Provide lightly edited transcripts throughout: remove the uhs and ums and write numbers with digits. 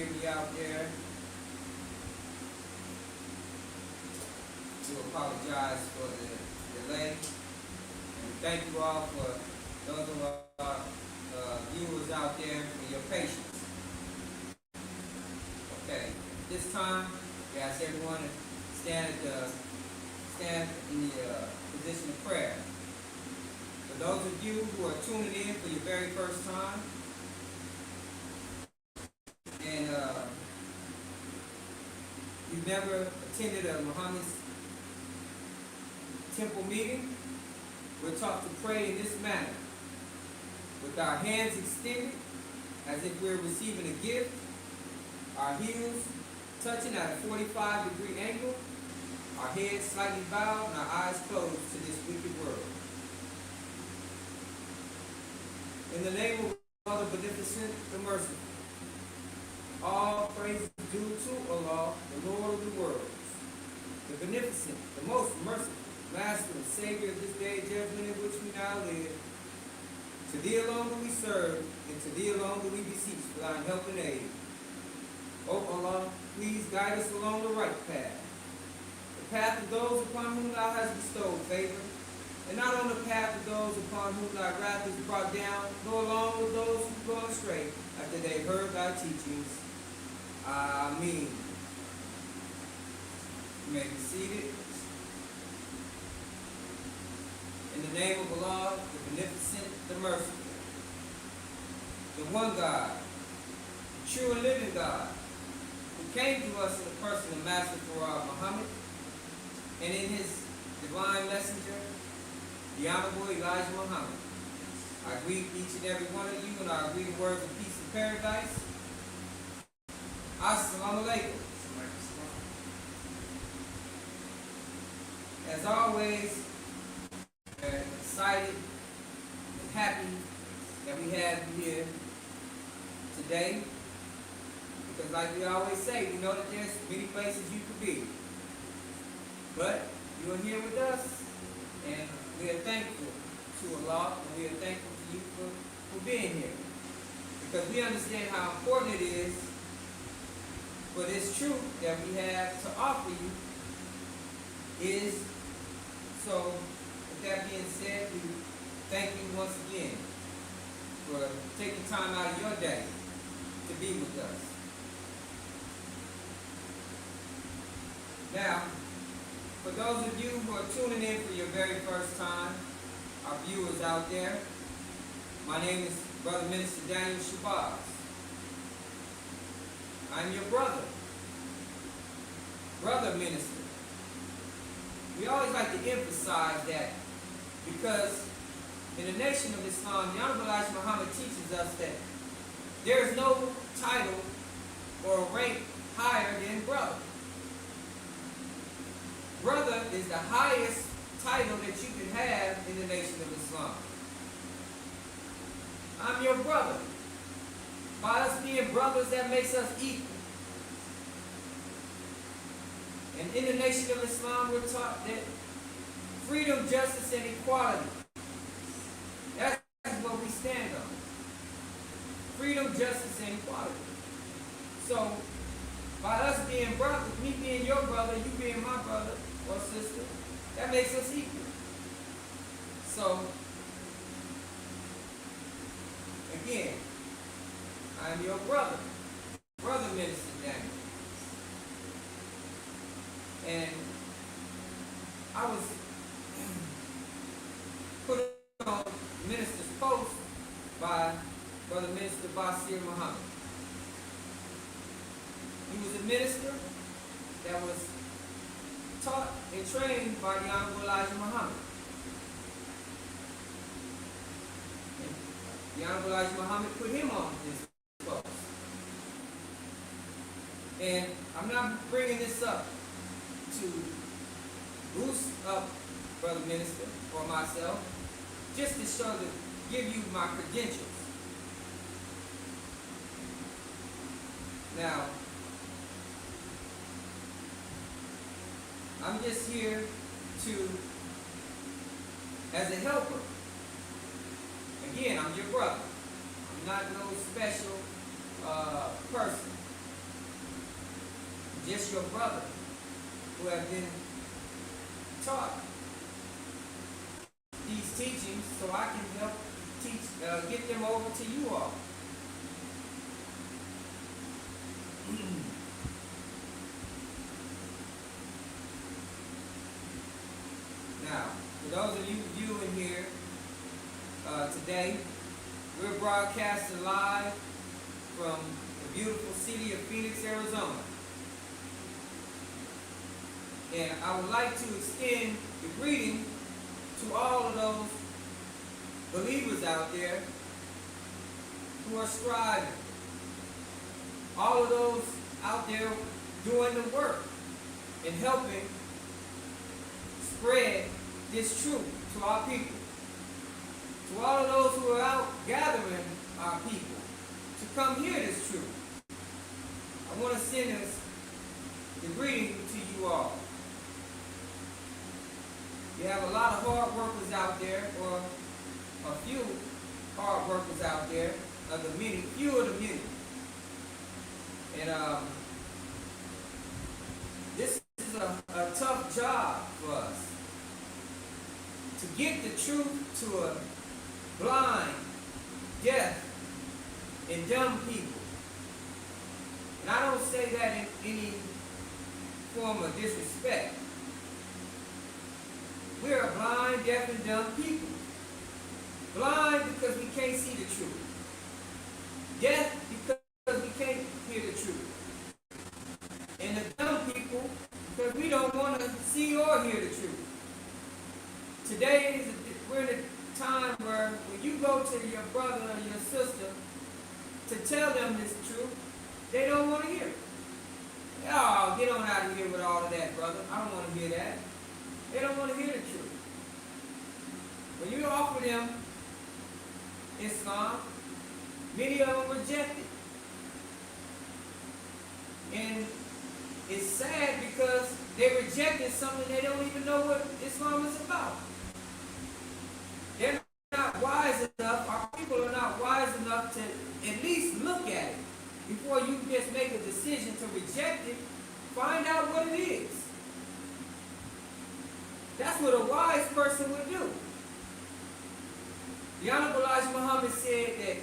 hear me out there to apologize for the delay. And thank you all for those of our viewers out there for your patience. Okay, this time we ask everyone to stand in the position of prayer. For those of you who are tuning in for your very first time, and you've never attended a Muhammad's temple meeting, we're taught to pray in this manner, with our hands extended as if we're receiving a gift, our heels touching at a 45-degree angle, our heads slightly bowed, and our eyes closed to this wicked world. In the name of Allah, the Beneficent, the Merciful, all praise is due to Allah, the Lord of the worlds, the Beneficent, the Most Merciful, Master and Savior of this day, judgment in which we now live. To Thee alone do we serve, and to Thee alone do we beseech for Thy help and aid. O Allah, please guide us along the right path, the path of those upon whom Thou hast bestowed favor, and not on the path of those upon whom Thy wrath is brought down, nor along with those who go astray after they heard Thy teachings. Ameen. You may be seated. In the name of Allah, the Beneficent, the Merciful, the one God, the true and living God, who came to us in the person of Master Muhammad, and in his divine messenger, the Honorable Elijah Muhammad. I greet each and every one of you, and I greet the words of peace and paradise. Assalamu alaikum. As always, we're excited and happy that we have you here today, because like we always say, we know that there's many places you could be, but you are here with us, and we are thankful to Allah, and we are thankful to you for being here, because we understand how important it is for this truth that we have to offer you is. So with that being said, we thank you once again for taking time out of your day to be with us. Now, for those of you who are tuning in for your very first time, our viewers out there, my name is Brother Minister Daniel Shabazz. I'm your brother minister. We always like to emphasize that, because in the nation of Islam, the Honorable Elijah Muhammad teaches us that there is no title or rank higher than brother. Brother is the highest title that you can have in the nation of Islam. I'm your brother. By us being brothers, that makes us equal. And in the nation of Islam, we're taught that freedom, justice, and equality. That's what we stand on. Freedom, justice, and equality. So, by us being brothers, me being your brother, you being my brother or sister, that makes us equal. So, again, I'm your brother Minister Daniel. And I was put on minister's post by Brother Minister Basir Muhammad. He was a minister that was taught and trained by the Honorable Elijah Muhammad. And the Honorable Elijah Muhammad put him on this post. And I'm not bringing this up to boost up Brother Minister or myself, just to show to give you my credentials. Now, I'm just here to, as a helper. Again, I'm your brother. I'm not no special person. just your brother who have been taught these teachings so I can help teach, get them over to you all. Now, for those of you viewing here today, we're broadcasting live from the beautiful city of Phoenix, Arizona. And I would like to extend the greeting to all of those believers out there who are striving. All of those out there doing the work and helping spread this truth to our people. To all of those who are out gathering our people to come hear this truth. I want to send us the greeting to you all. You have a lot of hard workers out there, or a few hard workers out there, of the many, few of the many. And this is a tough job for us. To get the truth to a blind, deaf, and dumb people. And I don't say that in any form of disrespect. We're a blind, deaf, and dumb people. Blind because we can't see the truth. Deaf because we can't hear the truth. And the dumb people because we don't want to see or hear the truth. Today, we're in a time where when you go to your brother or your sister to tell them this truth, they don't want to hear it. Oh, get on out of here with all of that, brother. I don't want to hear that. They don't want to hear the truth. When you offer them Islam, many of them reject it. And it's sad because they rejected something they don't even know what Islam is about. They're not wise enough, our people are not wise enough to at least look at it before you just make a decision to reject it. Find out what it is. That's what a wise person would do. The Honorable Elijah Muhammad said that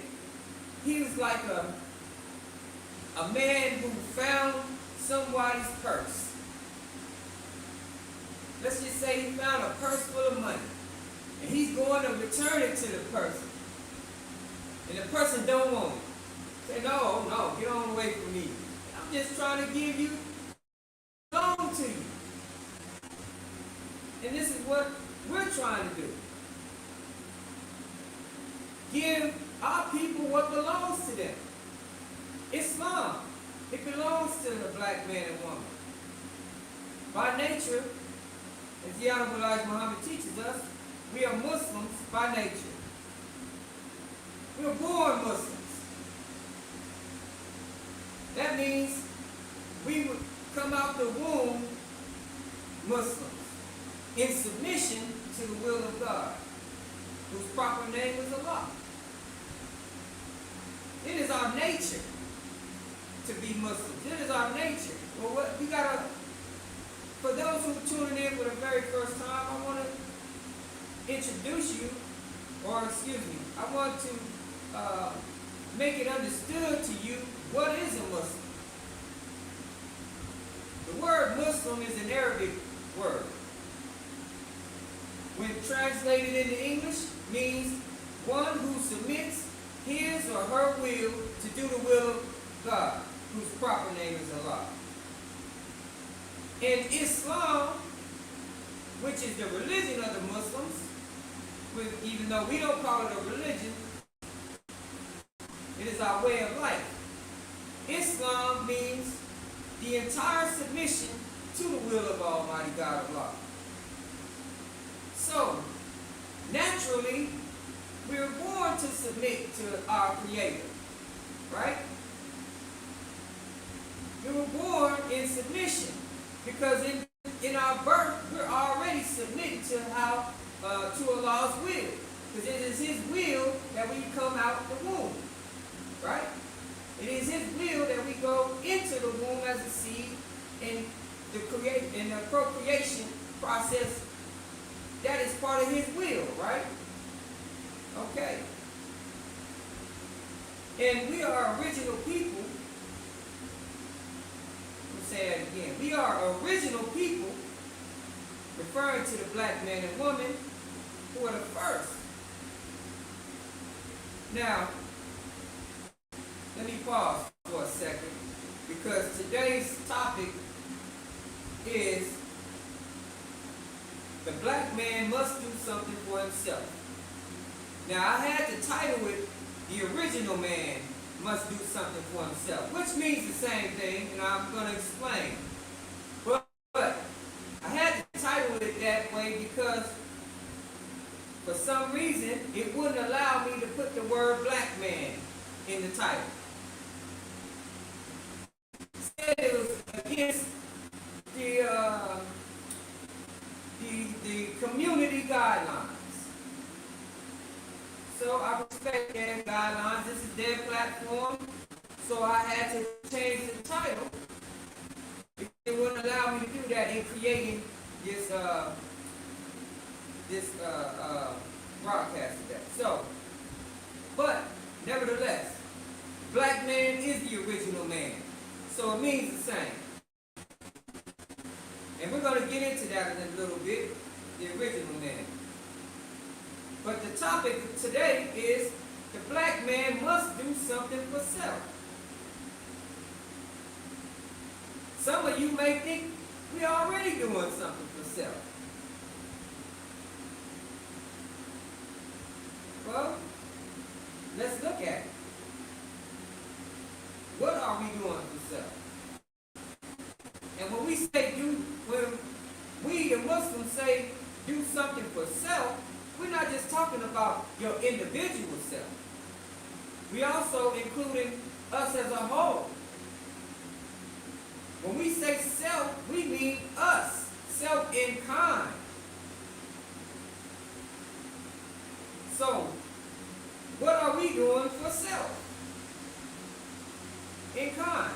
he was like a man who found somebody's purse. Let's just say he found a purse full of money. And he's going to return it to the person. And the person don't want it. Say, no, get on away from me. I'm just trying to give you belong to you. And this is what we're trying to do. Give our people what belongs to them. Islam. It belongs to the black man and woman. By nature, as the Honorable Elijah Muhammad teaches us, we are Muslims by nature. We were born Muslims. That means we would come out the womb Muslims, in submission to the will of God, whose proper name is Allah. It is our nature to be Muslims. It is our nature. Well, what we gotta, for those who are tuning in for the very first time, I want to introduce you, or excuse me, I want to make it understood to you what is a Muslim. The word Muslim is an Arabic word. When translated into English, means one who submits his or her will to do the will of God, whose proper name is Allah. In Islam, which is the religion of the Muslims, even though we don't call it a religion, it is our way of life. Islam means the entire submission to the will of Almighty God Allah. So, naturally, we were born to submit to our Creator, right? We were born in submission because in our birth, we're already submitted to to Allah's will. Because it is His will that we come out the womb, right? It is His will that we go into the womb as a seed the create and the procreation process, that is part of his will, right? Okay. And we are original people. Let me say that again. We are original people, referring to the black man and woman who are the first. Now, let me pause for a second, because today's topic is the black man must do something for himself. Now, I had to title it, The Original Man Must Do Something for Himself, which means the same thing, and I'm going to explain. But I had to title it that way because for some reason it wouldn't allow me to put the word black man in the title. It said it was against the community guidelines. So I respect their guidelines. This is their platform. So I had to change the title. It wouldn't allow me to do that in creating this broadcast today. So, but nevertheless, black man is the original man. So it means the same. And we're going to get into that in a little bit, the original man. But the topic today is the black man must do something for self. Some of you may think we're already doing something for self. Well, let's look at it. What are we doing for self? And when we say when we the Muslims say do something for self, we're not just talking about your individual self. We also including us as a whole. When we say self, we mean us, self in kind. So, what are we doing for self? In kind.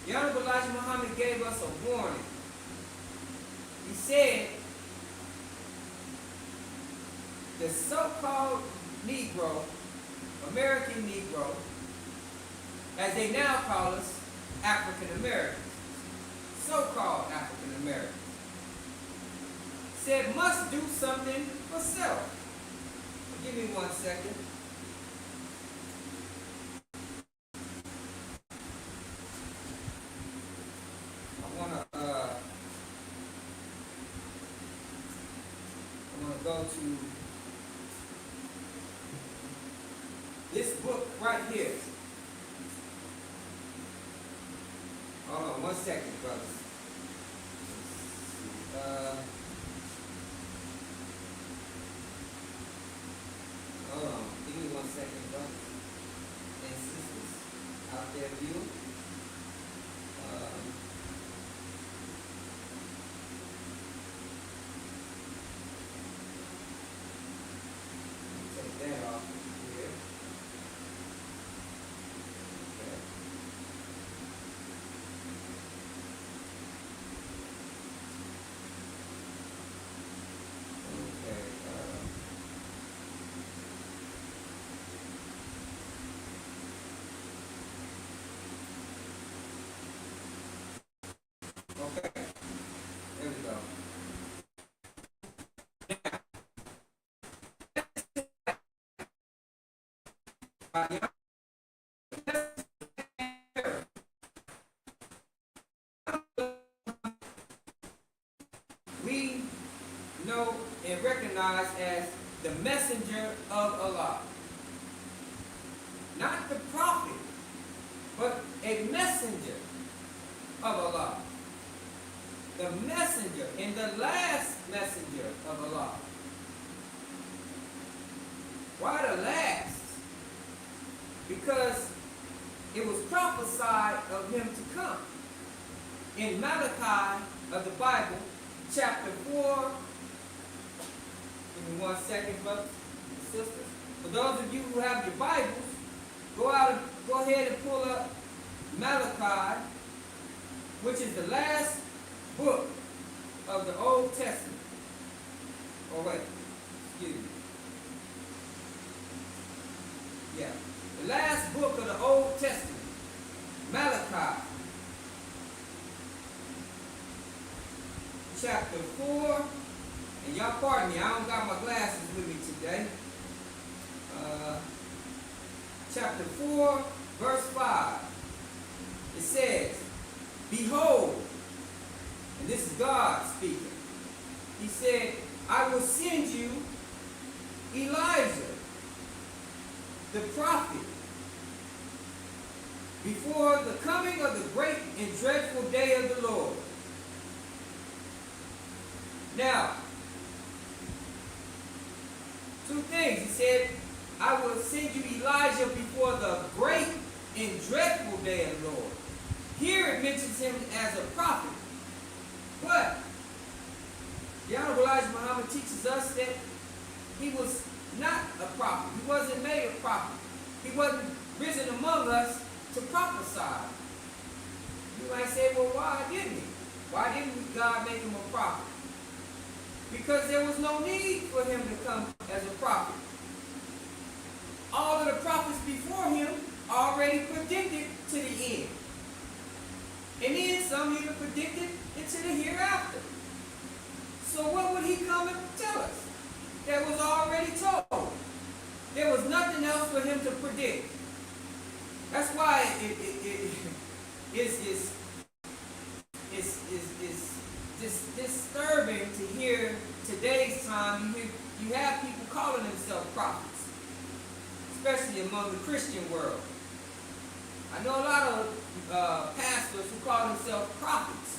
The Honorable Elijah Muhammad gave us a warning. He said, the so-called Negro, American Negro, as they now call us, African Americans, so-called African Americans, said must do something for self. Give me 1 second. I wanna go to this book right here. Hold on 1 second, brothers. Hold on. Give me 1 second, brothers and sisters out there viewing. Take that off here. Okay, there we go. We know and recognize as the messenger of Allah. Not the prophet, but a messenger of Allah. The messenger and the last messenger of Allah. Why the last? Because it was prophesied of him to come. In Malachi of the Bible, chapter 4, give me 1 second, brothers and sisters. For those of you who have your Bibles, go ahead and pull up Malachi which is the last book of the Old Testament. Oh wait, excuse me. Yeah, the last book of the Old Testament, Malachi, chapter 4. And y'all pardon me, I don't got my glasses with me today. Chapter 4, verse 5. It says, behold, and this is God speaking. He said, I will send you Elijah, the prophet, before the coming of the great and dreadful day of the Lord. Now, two things. He said, I will send you Elijah before the great and dreadful day of the Lord. Here it mentions him as a prophet. But the Honorable Elijah Muhammad teaches us that he was not a prophet. He wasn't made a prophet. He wasn't risen among us to prophesy. You might say, well, why didn't he? Why didn't God make him a prophet? Because there was no need for him to come as a prophet. All of the prophets before him already predicted to the end. And then some even predicted into the hereafter. So what would he come and tell us that was already told? There was nothing else for him to predict. That's why it's just disturbing to hear today's time. You have people calling themselves prophets, especially among the Christian world. I know a lot of pastors who call themselves prophets.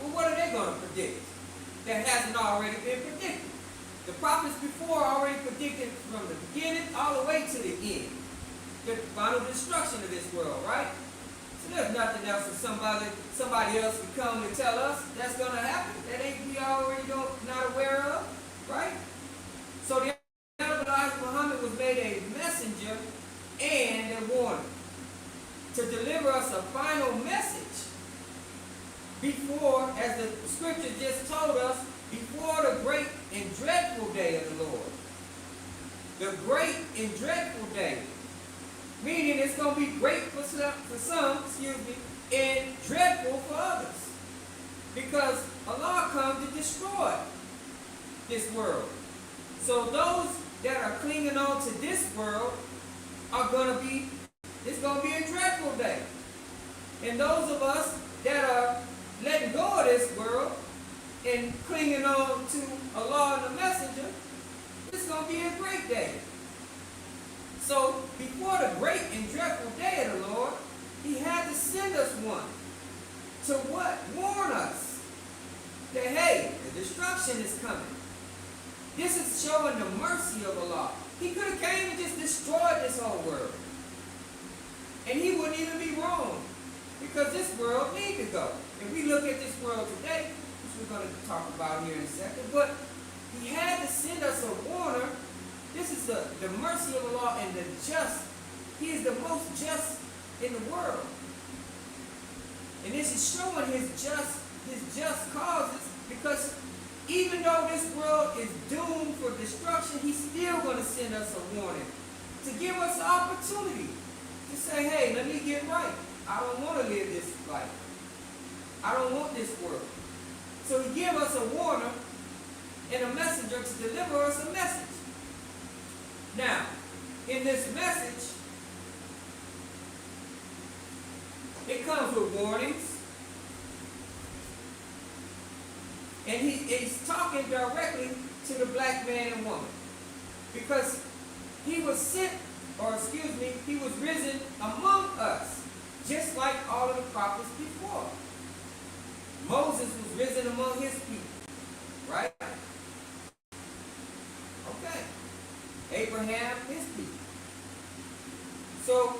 Well, what are they going to predict that hasn't already been predicted? The prophets before already predicted from the beginning all the way to the end, the final destruction of this world, right? So there's nothing else that somebody else can come and tell us that's going to happen that ain't we already not aware of, right? So the Elijah Muhammad was made a messenger and a warner to deliver us a final message before, as the scripture just told us, before the great and dreadful day of the Lord. The great and dreadful day. Meaning it's going to be great for some, and dreadful for others. Because Allah comes to destroy this world. So those that are clinging on to this world are going to be, it's going to be a dreadful day. And those of us that are letting go of this world and clinging on to Allah and the messenger, it's going to be a great day. So before the great and dreadful day of the Lord, he had to send us one to what? Warn us that, hey, the destruction is coming. This is showing the mercy of Allah. He could have came and just destroyed this whole world. And he wouldn't even be wrong, because this world needs to go. If we look at this world today, which we're going to talk about here in a second, but he had to send us a warner. This is the mercy of Allah and the just. He is the most just in the world. And this is showing his just causes, because even though this world is doomed for destruction, he's still going to send us a warning to give us an opportunity to say, hey, let me get right. I don't want to live this life. I don't want this world. So he gave us a warner and a messenger to deliver us a message. Now, in this message, it comes with warnings. And he's talking directly to the black man and woman. Because he was sent, he was risen among us, just like all of the prophets before. Moses was risen among his people, right? Okay. Abraham, his people. So,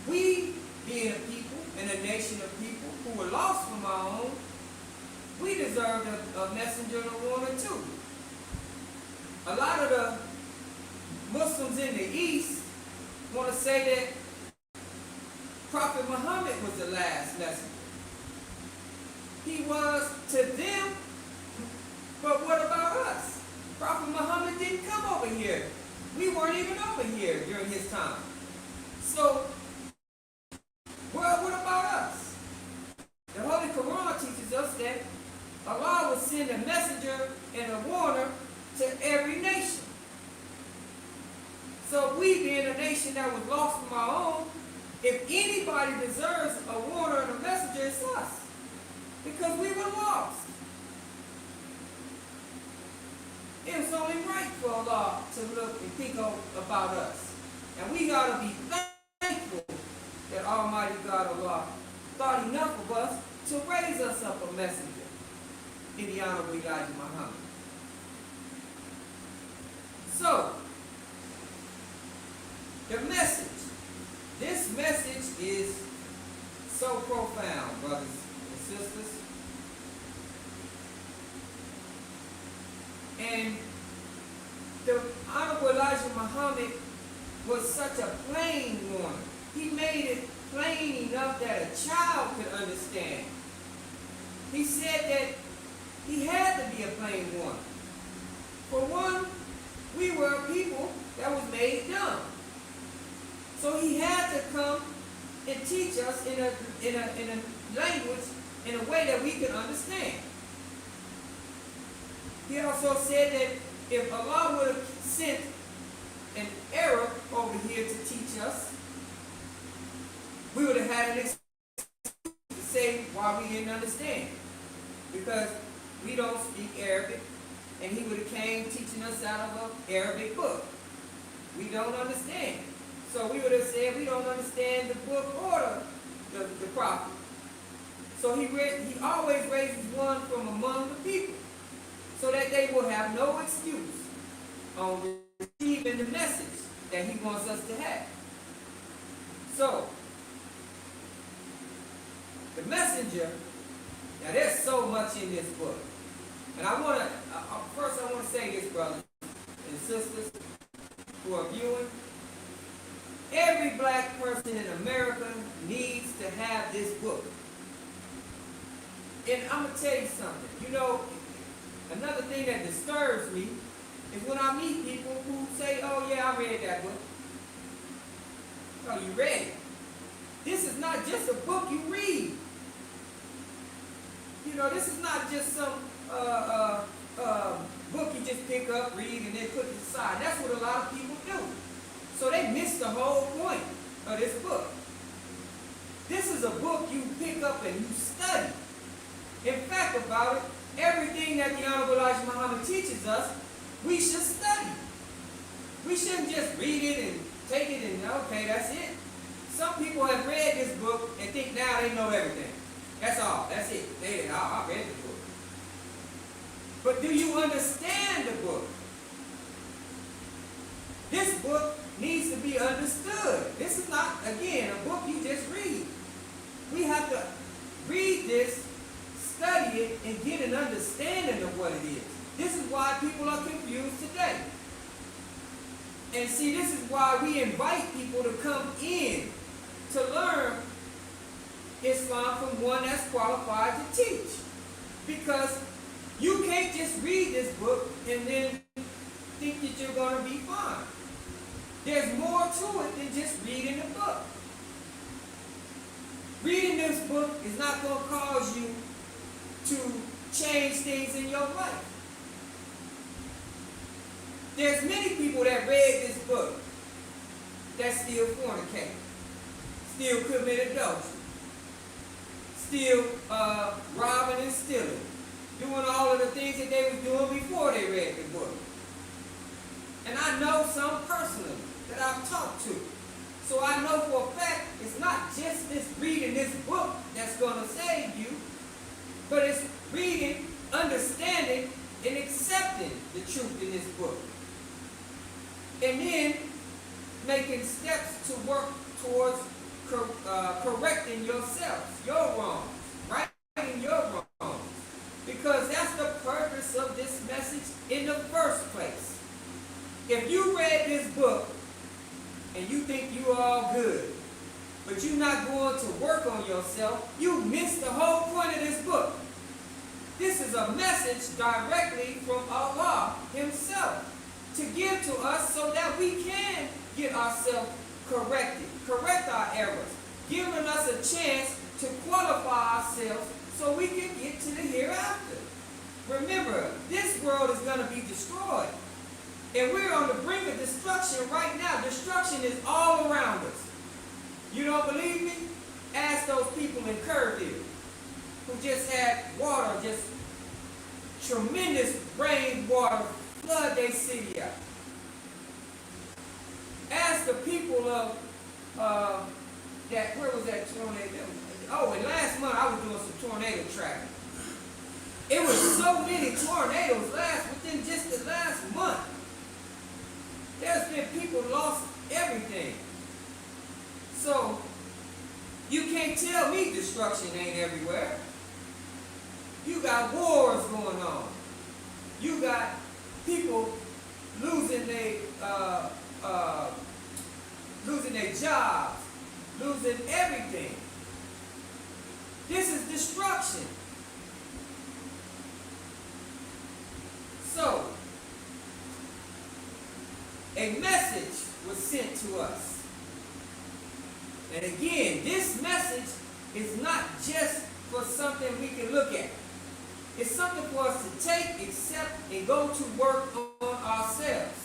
we, being a people and a nation of people who were lost from our own, we deserved a messenger and a warner too. A lot of the Muslims in the East want to say that Prophet Muhammad was the last messenger. he was to them, but what about us? Prophet Muhammad didn't come over here. We weren't even over here during his time. So, well, what about us? The Holy Quran teaches us that Allah will send a messenger and a warner to every nation. So we being a nation that was lost from our own, if anybody deserves a warner and a messenger, it's us. Because we were lost. It was only right for Allah to look and think about us. And we got to be thankful that Almighty God Allah thought enough of us to raise us up a messenger in the Honorable Elijah Muhammad. So, the message. This message is so profound, brothers and sisters. And the Honorable Elijah Muhammad was such a plain one. He made it plain enough that a child could understand. He said that he had to be a plain one. For one, we were a people that was made dumb. So he had to come and teach us in a language, in a way that we could understand. He also said that if Allah would have sent an Arab over here to teach us, we would have had an excuse to say why we didn't understand. Because we don't speak Arabic, and he would have came teaching us out of an Arabic book. We don't understand. So we would have said we don't understand the book or the prophet. So he always raises one from among the people, so that they will have no excuse on receiving the message that he wants us to have. So, the messenger, now there's so much in this book. And I want to say this, brothers and sisters who are viewing. Every black person in America needs to have this book. And I'm going to tell you something. You know, another thing that disturbs me is when I meet people who say, oh yeah, I read that book. Oh, you read it. This is not just a book you read. You know, this is not just some book you just pick up, read, and then put it aside. That's what a lot of people do. So they miss the whole point of this book. This is a book you pick up and you study. In fact, about it, everything that the Honorable Elijah Muhammad teaches us, we should study. We shouldn't just read it and take it and, okay, that's it. Some people have read this book and think now they know everything. That's all. That's it. I read the book. But do you understand the book? This book needs to be understood. This is not, again, a book you just read. We have to read this, study it, and get an understanding of what it is. This is why people are confused today. And see, this is why we invite people to come in to learn Islam from one that's qualified to teach. Because you can't just read this book and then think that you're going to be fine. There's more to it than just reading the book. Reading this book is not going to cause you to change things in your life. There's many people that read this book that still fornicate, still commit adultery, still robbing and stealing, doing all of the things that they were doing before they read the book. And I know some personally that I've talked to. So I know for a fact it's not just this reading this book that's going to save you, but it's reading, understanding, and accepting the truth in this book. And then making steps to work towards correcting yourselves, your wrongs, righting your wrongs. Because that's the purpose of this message in the first place. If you read this book and you think you are all good, but you're not going to work on yourself, you miss the whole point of this book. This is a message directly from Allah himself to give to us so that we can get ourselves corrected, correct our errors, giving us a chance to qualify ourselves so we can get to the hereafter. Remember, this world is going to be destroyed. And we're on the brink of destruction right now. Destruction is all around us. You don't believe me? Ask those people in Kerrville who just had water, just tremendous rainwater flood their city out. Ask the people of where was that tornado? Oh, and last month I was doing some tornado tracking. It was so many tornadoes within just the last month. There's been people lost everything. So you can't tell me destruction ain't everywhere. You got wars going on. You got people losing their jobs, losing everything. This is destruction. So, a message was sent to us. And again, this message is not just for something we can look at. It's something for us to take, accept, and go to work on ourselves.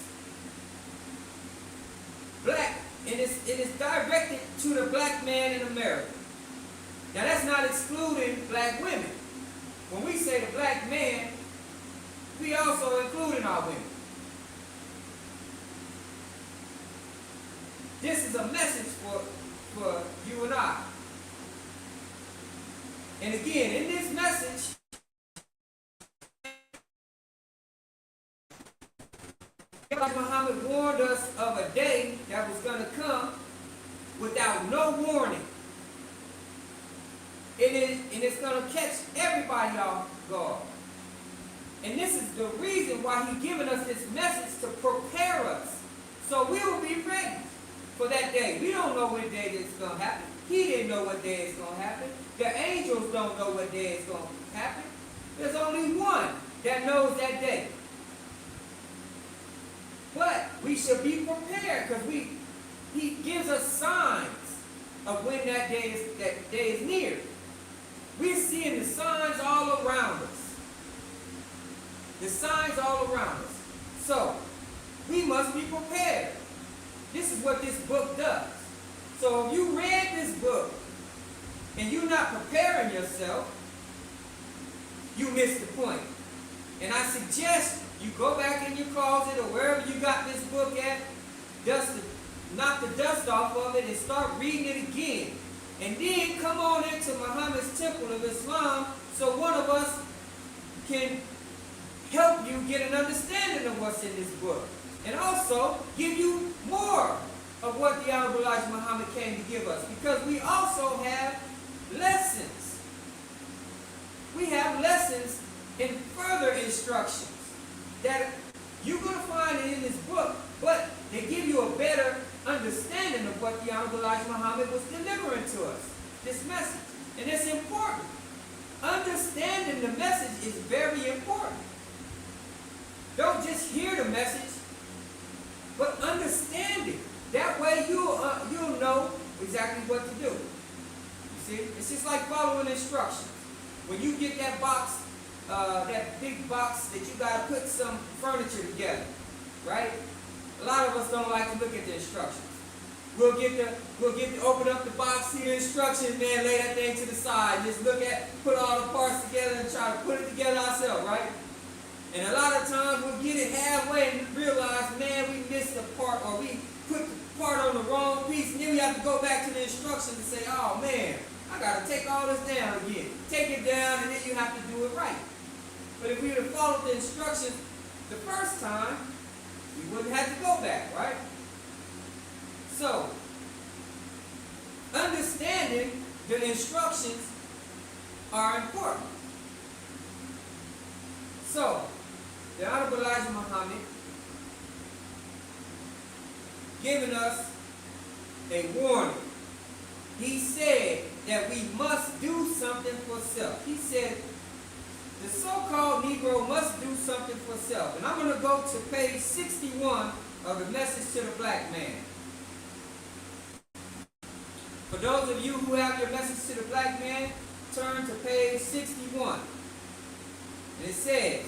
And it's directed to the black man in America. Now that's not excluding black women. When we say the black man, we also including our women. This is a message for you and I. And again, in this message, Muhammad warned us of a day that was going to come without no warning. And it's going to catch everybody off guard. And this is the reason why he's giving us this message to prepare us. So we will be ready for that day. We don't know what day it's going to happen. He didn't know what day it's going to happen. The angels don't know what day it's going to happen. There's only one that knows that day. But we should be prepared because he gives us signs of when that day is near. We're seeing the signs all around us. The signs all around us. So, we must be prepared. This is what this book does. So if you read this book and you're not preparing yourself, you miss the point. And I suggest you go back in your closet or wherever you got this book at, knock the dust off of it and start reading it again. And then come on into Muhammad's Temple of Islam so one of us can help you get an understanding of what's in this book. And also give you more of what the Honorable Elijah Muhammad came to give us. Because we also have lessons. We have lessons in further instructions that you're going to find it in this book, but they give you a better understanding of what the Honorable Elijah Muhammad was delivering to us. This message. And it's important. Understanding the message is very important. Don't just hear the message, but understand it. That way you'll know exactly what to do. You see? It's just like following instructions. When you get that box, that big box that you got to put some furniture together, right? A lot of us don't like to look at the instructions. We'll get to open up the box, see the instructions, man, lay that thing to the side, just put all the parts together and try to put it together ourselves, right? And a lot of times we'll get it halfway and realize, man, we missed a part, or we put the part on the wrong piece, and then we have to go back to the instructions and say, oh man, I got to take all this down again. Take it down, and then you have to do it right. But if we would have followed the instructions the first time, we wouldn't have to go back, right? So, understanding the instructions are important. So, the Honorable Elijah Muhammad giving us a warning. He said that we must do something for self. He said, The so-called Negro must do something for self. And I'm going to go to page 61 of the Message to the Black Man. For those of you who have your Message to the Black Man, turn to page 61. And it says,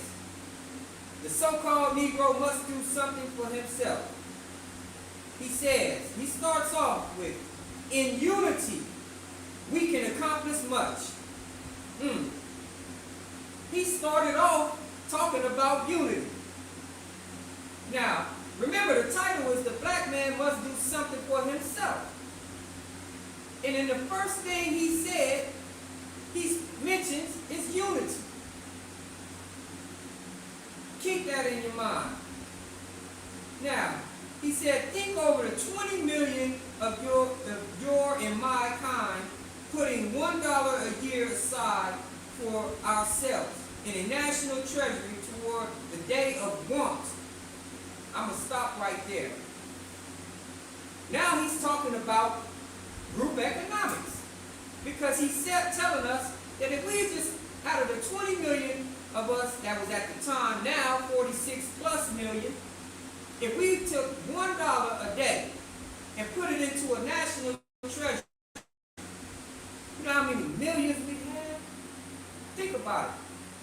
the so-called Negro must do something for himself. He says, he starts off with, in unity, we can accomplish much. He started off talking about unity. Now, remember the title is The Black Man Must Do Something for Himself. And in the first thing he said, he mentions is unity. Keep that in your mind. Now, he said, think over the 20 million of your and my kind putting $1 a year aside for ourselves in a national treasury toward the day of want. I'm going to stop right there. Now he's talking about group economics. Because he's telling us that if we just, out of the 20 million of us that was at the time, now 46 plus million, if we took $1 a day and put it into a national treasury, you know how many millions we have? Think about it.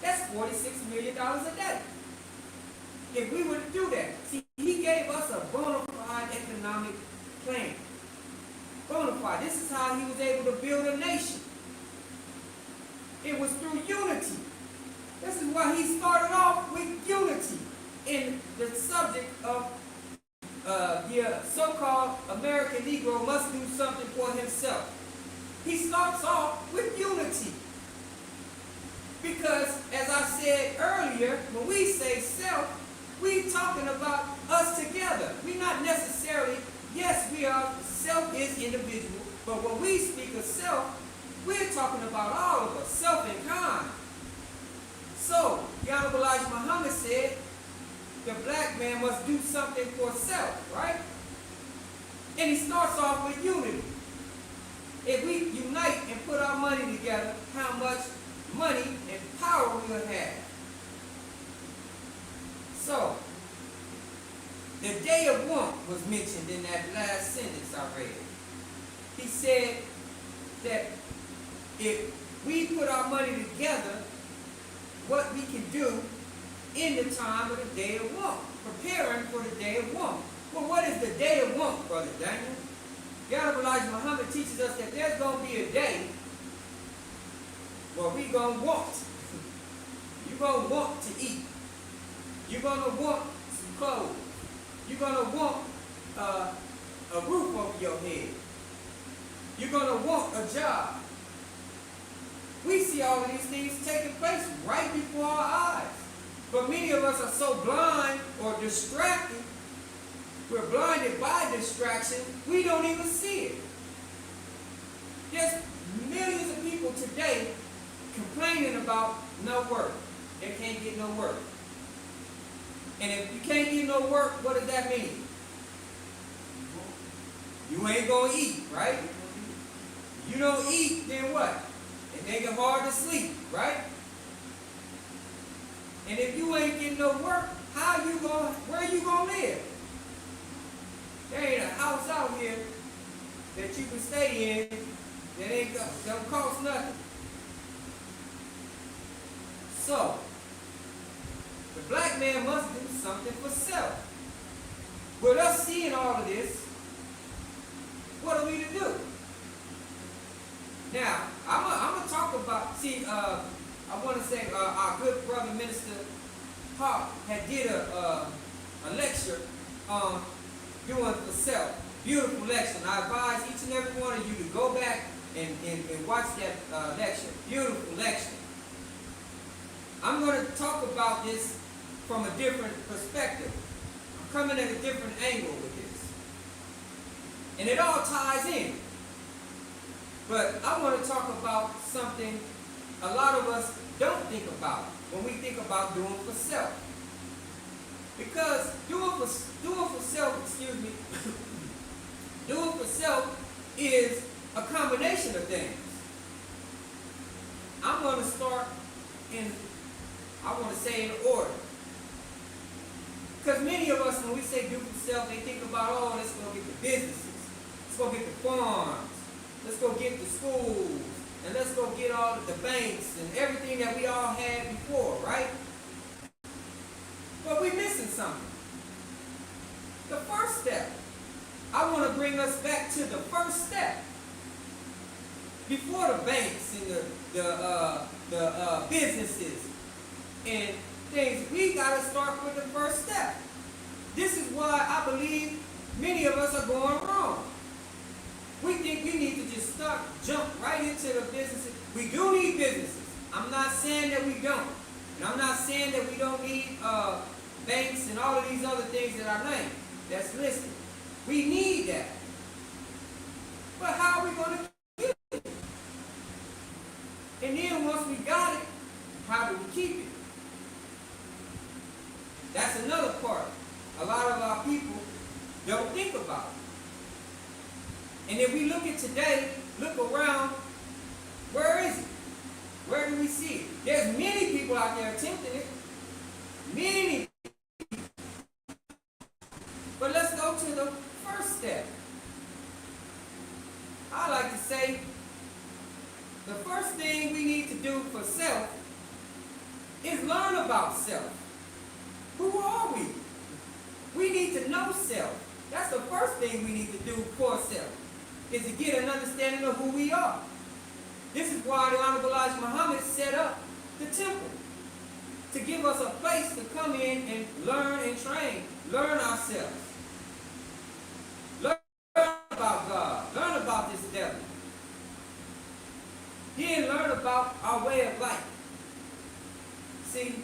That's $46 million a day. If we were to do that, see, he gave us a bona fide economic plan. Bona fide. This is how he was able to build a nation. It was through unity. This is why he started off with unity in the subject of the so-called American Negro must do something for himself. He starts off with unity. Because, as I said earlier, when we say self, we're talking about us together. We're not necessarily, yes, we are, self is individual, but when we speak of self, we're talking about all of us, self and kind. So, the Honorable Elijah Muhammad said, the black man must do something for self, right? And he starts off with unity. If we unite and put our money together, how much money and power we'll have. So, the day of want was mentioned in that last sentence I read. He said that if we put our money together, what we can do in the time of the day of want, preparing for the day of want. Well, what is the day of want, Brother Daniel? The Honorable Elijah Muhammad teaches us that there's going to be a day where we're going to want. You're going to want to eat. You're going to want some clothes. You're going to want a roof over your head. You're going to want a job. We see all of these things taking place right before our eyes. But many of us are so blind or distracted, we're blinded by distraction, we don't even see it. There's millions of people today complaining about no work. They can't get no work. And if you can't get no work, what does that mean? You ain't going to eat, right? You don't eat, then what? It make it hard to sleep, right? And if you ain't getting no work, where you gonna live? There ain't a house out here that you can stay in that ain't gonna cost nothing. So, the black man must do something for self. With us seeing all of this, what are we to do? Now, I'm going to talk about, I want to say our good brother Minister Hart had did a lecture on doing for self. Beautiful lecture. And I advise each and every one of you to go back and watch that lecture. Beautiful lecture. I'm going to talk about this from a different perspective. I'm coming at a different angle with this. And it all ties in. But I want to talk about something a lot of us don't think about when we think about doing for self. Because doing for self, doing for self is a combination of things. I'm going to start in I want to say in order. Because many of us, when we say do for self, they think about, oh, let's go get the businesses. Let's go get the farms. Let's go get the schools. And let's go get all of the banks and everything that we all had before, right? But we're missing something. The first step. I want to bring us back to the first step. Before the banks and the businesses and things, we got to start with the first step. This is why I believe many of us are going wrong. We think we need to just jump right into the businesses. We do need businesses. I'm not saying that we don't. And I'm not saying that we don't need banks and all of these other things that I named that's listed. We need that. But how are we going to get it? And then once we got it, how do we keep it? That's another part. A lot of our people don't think about it. And if we look at today, look around, where is it? Where do we see it? There's many people out there attempting it. Many. But let's go to the first step. I like to say the first thing we need to do for self is learn about self. Who are we? We need to know self. That's the first thing we need to do for self, is to get an understanding of who we are. This is why the Honorable Elijah Muhammad set up the temple, to give us a place to come in and learn and train, learn ourselves. Learn about God, learn about this devil. Then learn about our way of life. See,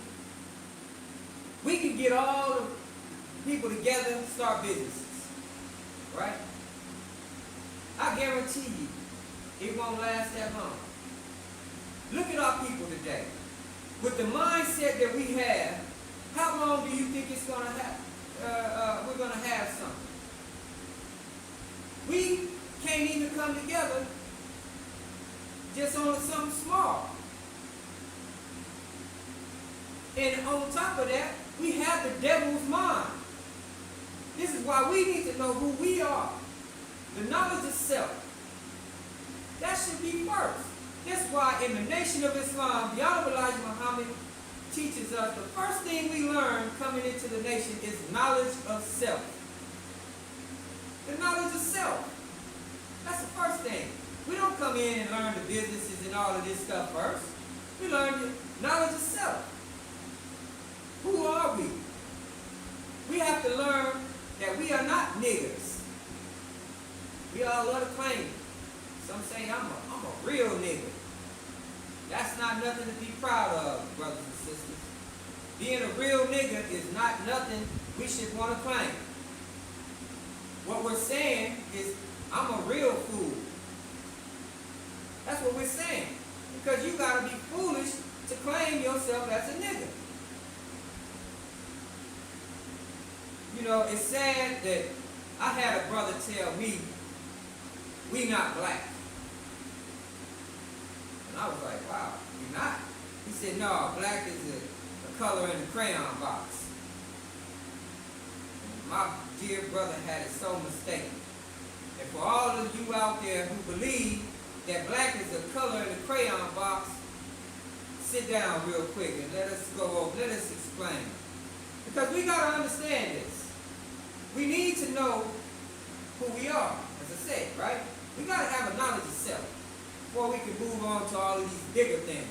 we can get all the people together and start businesses, right? I guarantee you, it won't last that long. Look at our people today. With the mindset that we have, how long do you think it's going to have? We're going to have something. We can't even come together just on something small. And on top of that, we have the devil's mind. This is why we need to know who we are. The knowledge of self. That should be first. That's why in the Nation of Islam, the Honorable Elijah Muhammad teaches us the first thing we learn coming into the nation is knowledge of self. The knowledge of self. That's the first thing. We don't come in and learn the businesses and all of this stuff first. We learn the knowledge of self. Who are we? We have to learn that we are not niggers. We all love to claim it. Some say, I'm a real nigger. That's not nothing to be proud of, brothers and sisters. Being a real nigger is not nothing we should want to claim. What we're saying is, I'm a real fool. That's what we're saying. Because you got to be foolish to claim yourself as a nigger. You know, it's sad that I had a brother tell me, we not black. And I was like, wow, we not? He said, no, black is a color in the crayon box. And my dear brother had it so mistaken. And for all of you out there who believe that black is a color in the crayon box, sit down real quick and let us explain. Because we got to understand this. We need to know who we are, as I said, right? We got to have a knowledge of self before we can move on to all of these bigger things.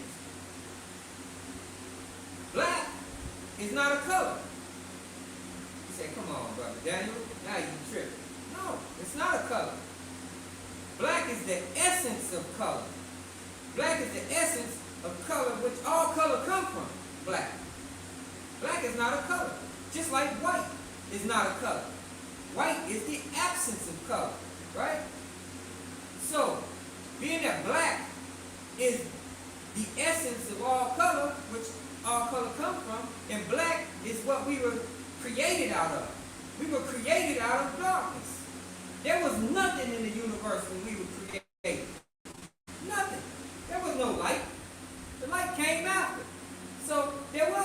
Black is not a color. You say, come on, brother Daniel, now you tripping. No, it's not a color. Black is the essence of color. Black is the essence of color, which all color come from black. Black is not a color. Just like white is not a color. White is the absence of color, right? So, being that black is the essence of all color, which all color come from, and black is what we were created out of. We were created out of darkness. There was nothing in the universe when we were created. Nothing. There was no light. The light came after. So there was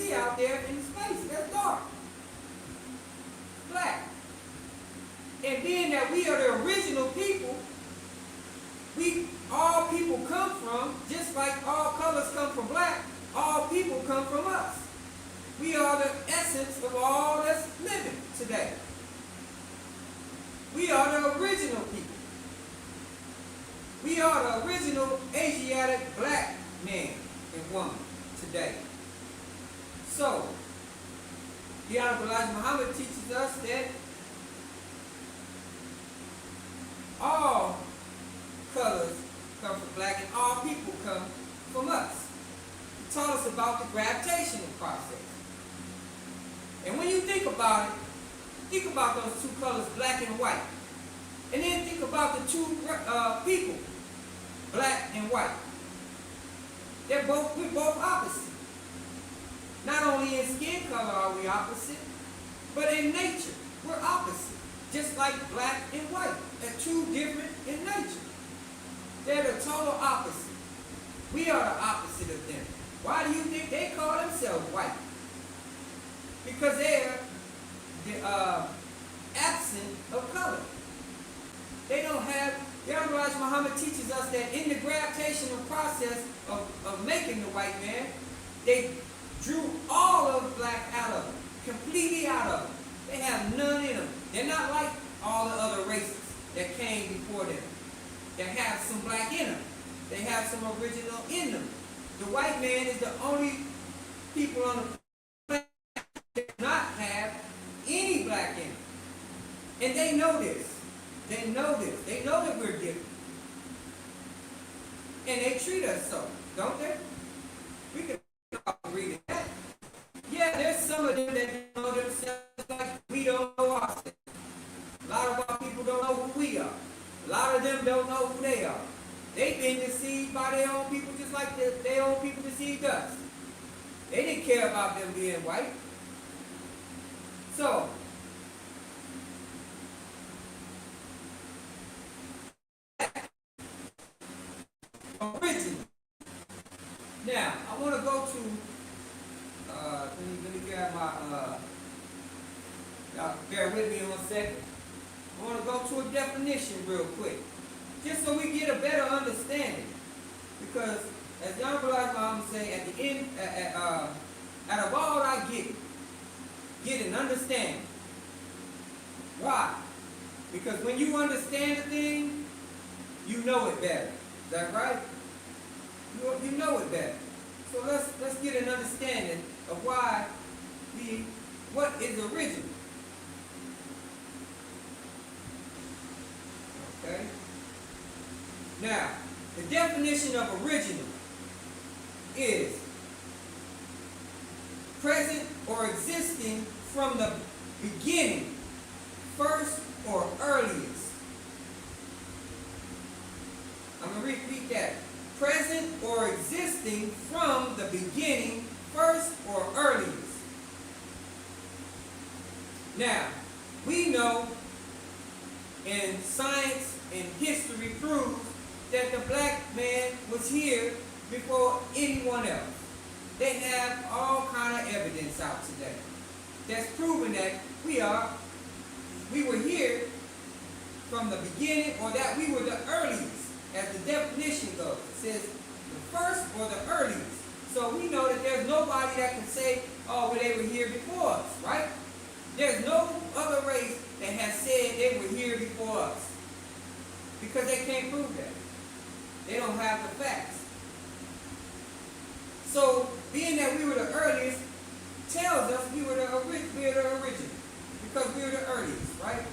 see out there in space. That's dark. Black. And being that we are the original people, all people come from, just like all colors come from black, all people come from us. We are the essence of all that's living today. We are the original people. We are the original Asiatic black man and woman today. So, the Honorable Elijah Muhammad teaches us that all colors come from black and all people come from us. He taught us about the gravitational process. And when you think about it, think about those two colors, black and white. And then think about the two people, black and white. We're both opposite. Not only in skin color are we opposite, but in nature, we're opposite. Just like black and white. They're two different in nature. They're the total opposite. We are the opposite of them. Why do you think they call themselves white? Because they're absent of color. They don't have, the Honorable Elijah Muhammad teaches us that in the gravitational process of making the white man, they drew all of black out of them, completely out of them. They have none in them. They're not like all the other races that came before them, that have some black in them. They have some original in them. The white man is the only people on the planet that do not have any black in them. And they know this. They know this. They know that we're different. And they treat us so, don't they? We can agree to that. Yeah, there's some of them that know themselves like we don't know ourselves. A lot of our people don't know who we are. A lot of them don't know who they are. They've been deceived by their own people just like their own people deceived us. They didn't care about them being white. So, original. Now, I want to go to, let me grab my, y'all bear with me one second. I want to go to a definition real quick, just so we get a better understanding. Because, as Young Black Mom say, at the end, out of all I get an understanding. Why? Because when you understand a thing, you know it better. Is that right? You know it better. So let's get an understanding of what is original. Okay? Now, the definition of original is present or existing from the beginning, first or earliest. I'm going to repeat that. Present or existing from the beginning, first or earliest. Now, we know, and science and history proves, that the black man was here before anyone else. They have all kind of evidence out today that's proving that we were here from the beginning, or that we were the earliest, as the definition goes. It says the first or the earliest. So we know that there's nobody that can say, oh, well, they were here before us, right? There's no other race that has said they were here before us, because they can't prove that. They don't have the facts. So, being that we were the earliest, tells us we were the original, because we were the earliest, right?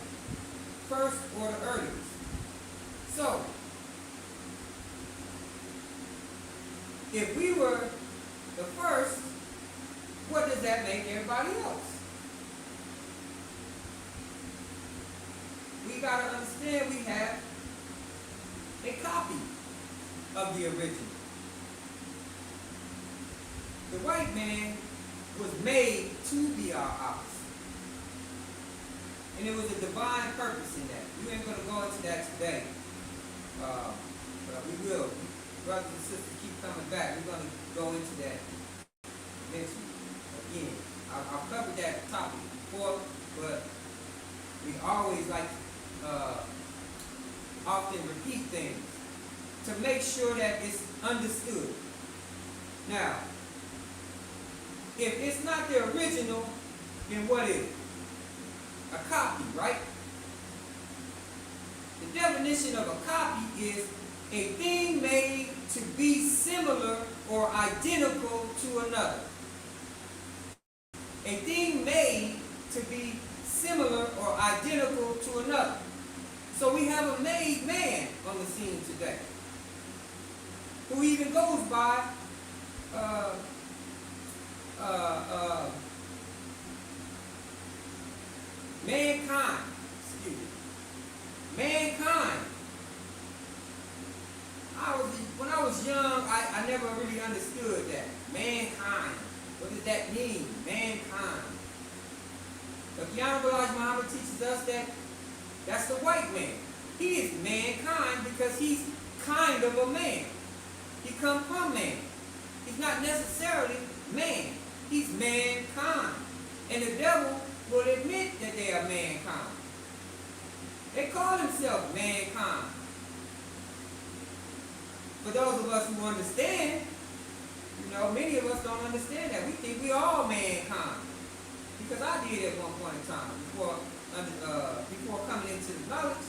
First or the earliest. So, if we were the first, what does that make everybody else? We got to understand we have a copy of the original. The white man was made to be our opposite. And it was a divine purpose in that. We ain't going to go into that today. But we will. Brothers and sisters keep coming back. We're going to go into that eventually. I've covered that topic before, but we always like often repeat things to make sure that it's understood. Now, if it's not the original, then what is it? A copy, right? The definition of a copy is a thing made to be similar or identical to another. A thing made to be similar or identical to another. So we have a made man on the scene today, who even goes by mankind. Excuse me. Mankind. When I was young, I never really understood that. Mankind. What does that mean? Mankind. But the Honorable Elijah Muhammad teaches us that that's the white man. He is mankind because he's kind of a man. He comes from man. He's not necessarily man. He's mankind. And the devil will admit that they are mankind. They call themselves mankind. For those of us who understand, many of us don't understand that. We think we all mankind. Because I did at one point in time before coming into the knowledge.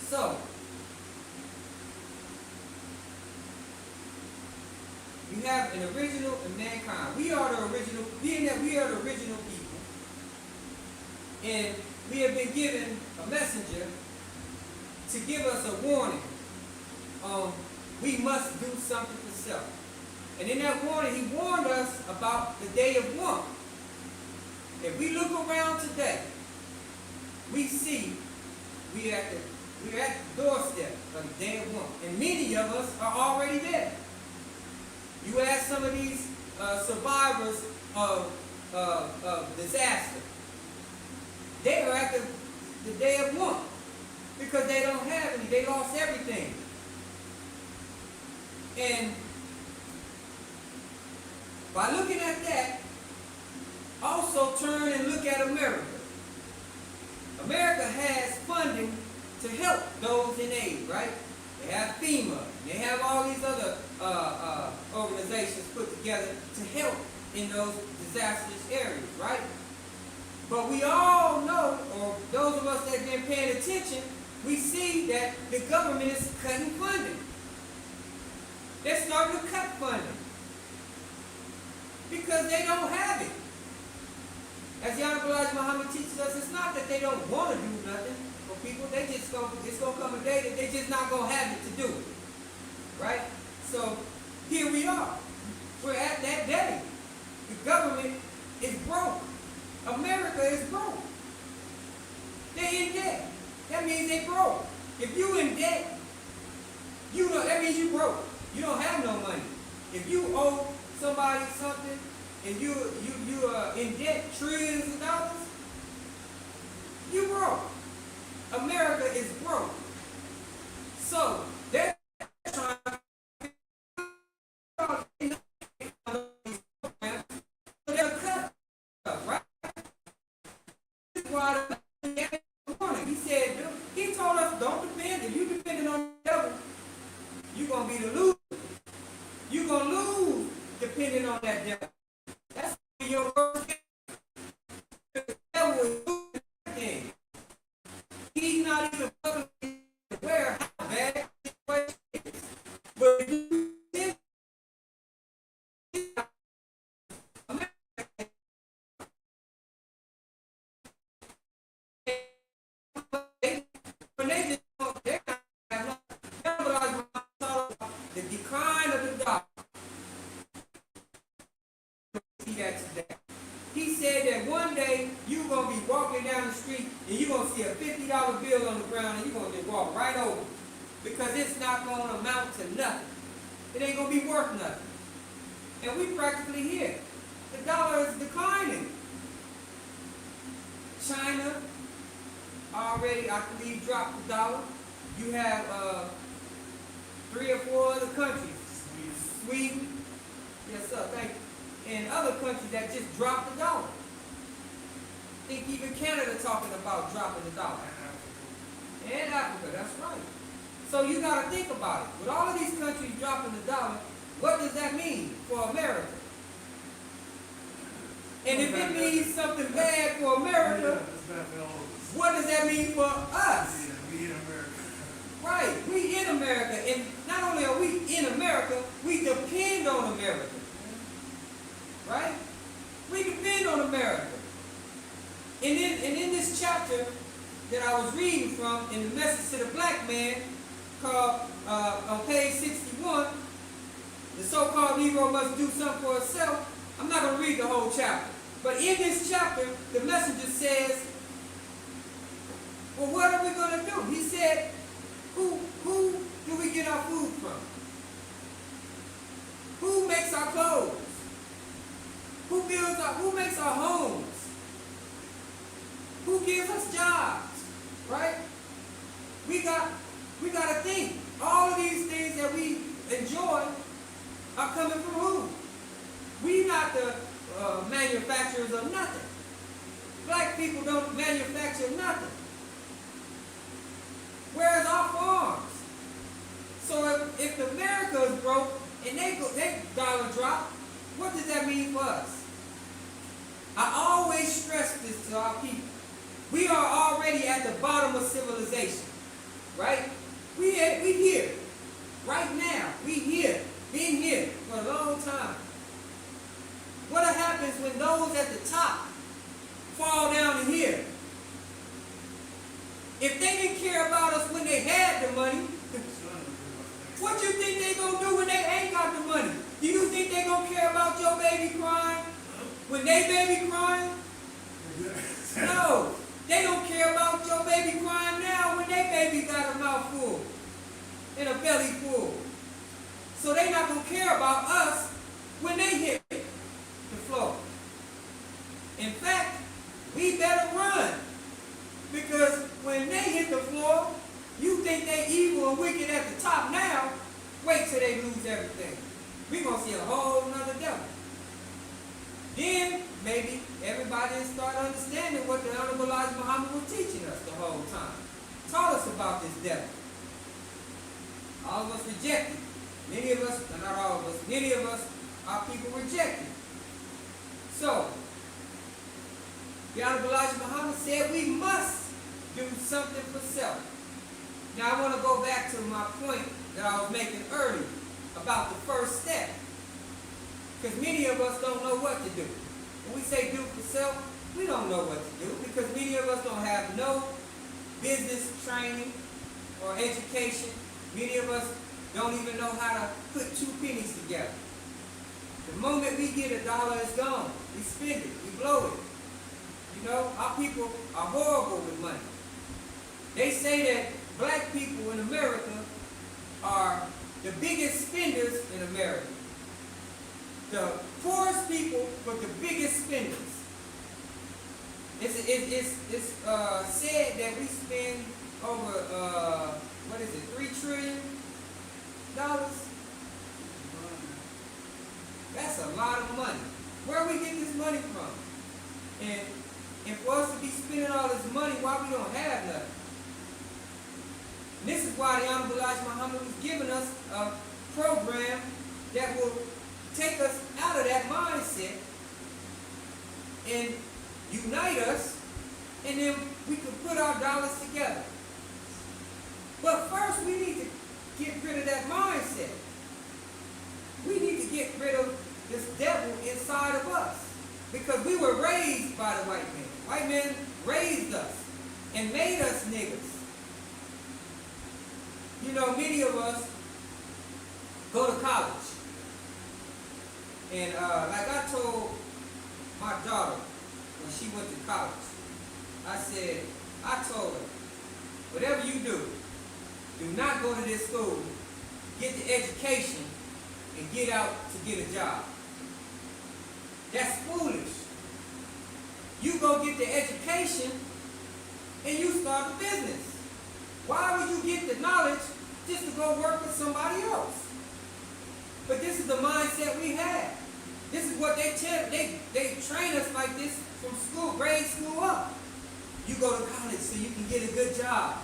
So, we have an original and mankind. We are the original, being that we are the original people. And we have been given a messenger to give us a warning. We must do something for self. And in that warning, he warned us about the day of want. If we look around today, we see we're at the doorstep of the day of want. And many of us are already there. You ask some of these survivors of disaster, they are at the day of want because they don't have any. They lost everything. And by looking at that, also turn and look at America. America has funding to help those in aid, right? They have FEMA. They have all these other organizations put together to help in those disastrous areas, right? But we all know, or those of us that have been paying attention, we see that the government is cutting funding. They're starting to cut funding because they don't have it. As the Honorable Elijah Muhammad teaches us, it's not that they don't want to do nothing for people. It's going to come a day that they're just not going to have it to do it. Right? So here we are. We're at that day. The government is broke. America is broke. They're in debt. That means they broke. If you in debt, that means you broke. You don't have no money. If you owe somebody something and you are in debt trillions of dollars, you broke. America is broke. So they're trying to cut stuff, right? This is why he said, he told us, don't depend. If you depending on the devil, you're going to be the loser. You're going to lose depending on that devil. That's your first game. The devil is losing everything. He's not even publicly aware how bad the situation is. But if you think America, when they just they're not the decline of the dollar. See that today. He said that one day you're going to be walking down the street and you're going to see a $50 bill on the ground and you're going to just walk right over it because it's not going to amount to nothing. It ain't going to be worth nothing. And we practically here. The dollar is declining. China already, I believe, dropped the dollar. You have 3 or 4 other countries. Sweden. Yes, sir. Thank you. in other countries that just drop the dollar. I think even Canada talking about dropping the dollar. And Africa, that's right. So you got to think about it. With all of these countries dropping the dollar, what does that mean for America? And if it means something bad for America, what does that mean for us? We in America. Right, we in America. And not only are we in America, we depend on America. Right? We depend on America. And in this chapter that I was reading from, in the message to the black man, called, on page 61, the so-called Negro must do something for itself. I'm not going to read the whole chapter. But in this chapter, the messenger says, well, what are we going to do? He said, who do we get our food from? Who makes our clothes? Who makes our homes? Who gives us jobs? Right? We got to think. All of these things that we enjoy are coming from who? We not the manufacturers of nothing. Black people don't manufacture nothing. Where's our farms? So if America is broke and they dollar drop, what does that mean for us? I always stress this to our people. We are already at the bottom of civilization, right? We here, right now. We here, been here for a long time. What happens when those at the top fall down in here? If they didn't care about us when they had the money, what you think they gonna do when they ain't got the money? Do you think they gonna care about your baby crying when they baby crying? No, they don't care about your baby crying now when they baby got a mouth full and a belly full. So they not gonna care about us when they hit the floor. In fact, we better run, because when they hit the floor, you think they evil and wicked at the top now. Wait till they lose everything. We're going to see a whole nother devil. Then, maybe, everybody will start understanding what the Honorable Elijah Muhammad was teaching us the whole time. Taught us about this devil. All of us rejected. Many of us, not all of us, many of us, our people rejected. So, the Honorable Elijah Muhammad said we must do something for self. Now I want to go back to my point that I was making earlier about the first step. Because many of us don't know what to do. When we say do for self, we don't know what to do, because many of us don't have no business training or education. Many of us don't even know how to put 2 pennies together. The moment we get $1, it's gone. We spend it. We blow it. You know, our people are horrible with money. They say that black people in America are the biggest spenders in America. The poorest people, but the biggest spenders. It's said that we spend over, $3 trillion? That's a lot of money. Where we get this money from? And for us to be spending all this money, why we don't have nothing? And this is why the Honorable Elijah Muhammad was giving us a program that will take us out of that mindset and unite us, and then we can put our dollars together. But first, we need to get rid of that mindset. We need to get rid of this devil inside of us, because we were raised by the white man. White men raised us and made us niggas. You know, many of us go to college. And like I told my daughter when she went to college, I told her, whatever you do not go to this school, get the education, and get out to get a job. That's foolish. You go get the education and you start a business. Why would you get the knowledge just to go work with somebody else? But this is the mindset we have. This is what they tell. They train us like this from school, grade school up. You go to college so you can get a good job.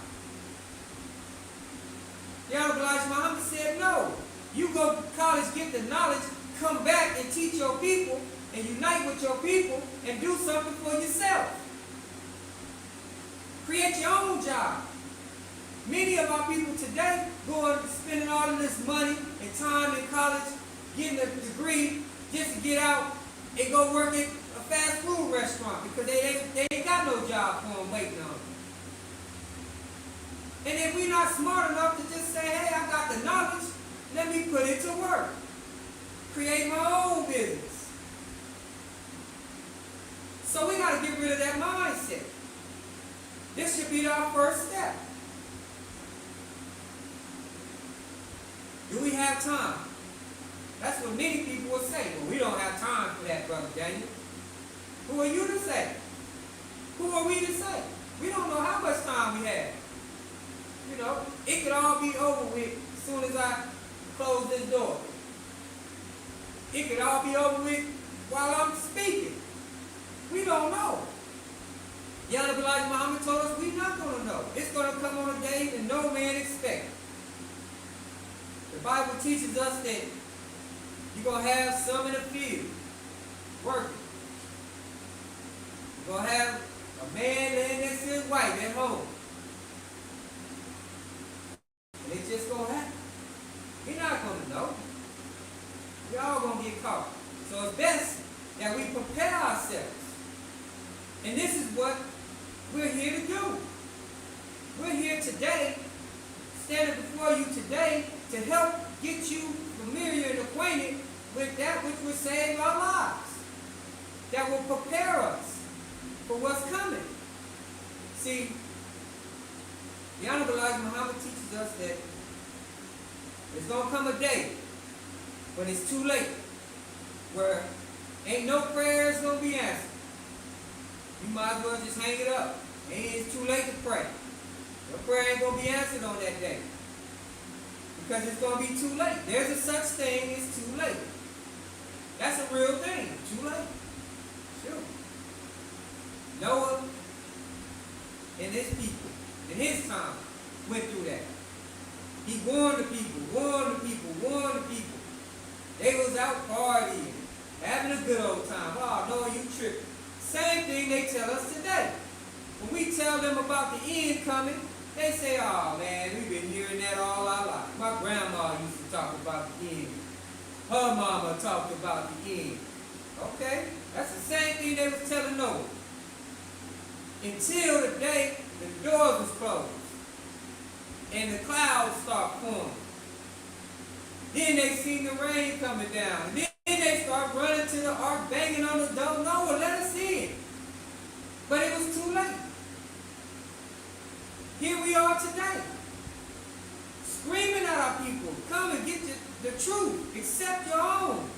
The Honorable Elijah Muhammad said no. You go to college, get the knowledge, come back and teach your people and unite with your people and do something for yourself. Create your own job. Many of our people today going spending all of this money and time in college, getting a degree just to get out and go work at a fast food restaurant because they ain't got no job for them waiting on them. And if we're not smart enough to just say, hey, I got the knowledge, let me put it to work. Create my own business. So we got to get rid of that mindset. This should be our first step. Do we have time? That's what many people will say. Well, we don't have time for that, Brother Daniel. Who are you to say? Who are we to say? We don't know how much time we have. You know, it could all be over with as soon as I close this door. It could all be over with while I'm speaking. We don't know. The Honorable Elijah Muhammad told us we're not going to know. It's going to come on a day that no man expects. The Bible teaches us that you're going to have some in the field working. You're going to have a man laying next to his wife at home. And it's just going to happen. We're not going to know. We're all going to get caught. So it's best that we prepare ourselves. And this is what we're here to do. We're here today, standing before you today, to help get you familiar and acquainted with that which will save our lives. That will prepare us for what's coming. See, the Honorable Elijah Muhammad teaches us that there's going to come a day when it's too late, where ain't no prayers going to be answered. You might as well just hang it up. It's too late to pray. Your prayer ain't going to be answered on that day. Because it's going to be too late. There's a such thing as too late. That's a real thing. Too late. Sure. Noah and his people, in his time, went through that. He warned the people, warned the people, warned the people. They was out partying, having a good old time. Oh, no, you tripping. Same thing they tell us today. When we tell them about the end coming, they say, oh man, we've been hearing that all our life. My grandma used to talk about the end. Her mama talked about the end. Okay, that's the same thing they was telling Noah. Until the day the doors was closed and the clouds start forming. Then they seen the rain coming down. Then they start running to the ark, banging on the door. Noah, let us in. But it was too late. Here we are today, screaming at our people, come and get the truth, accept your own.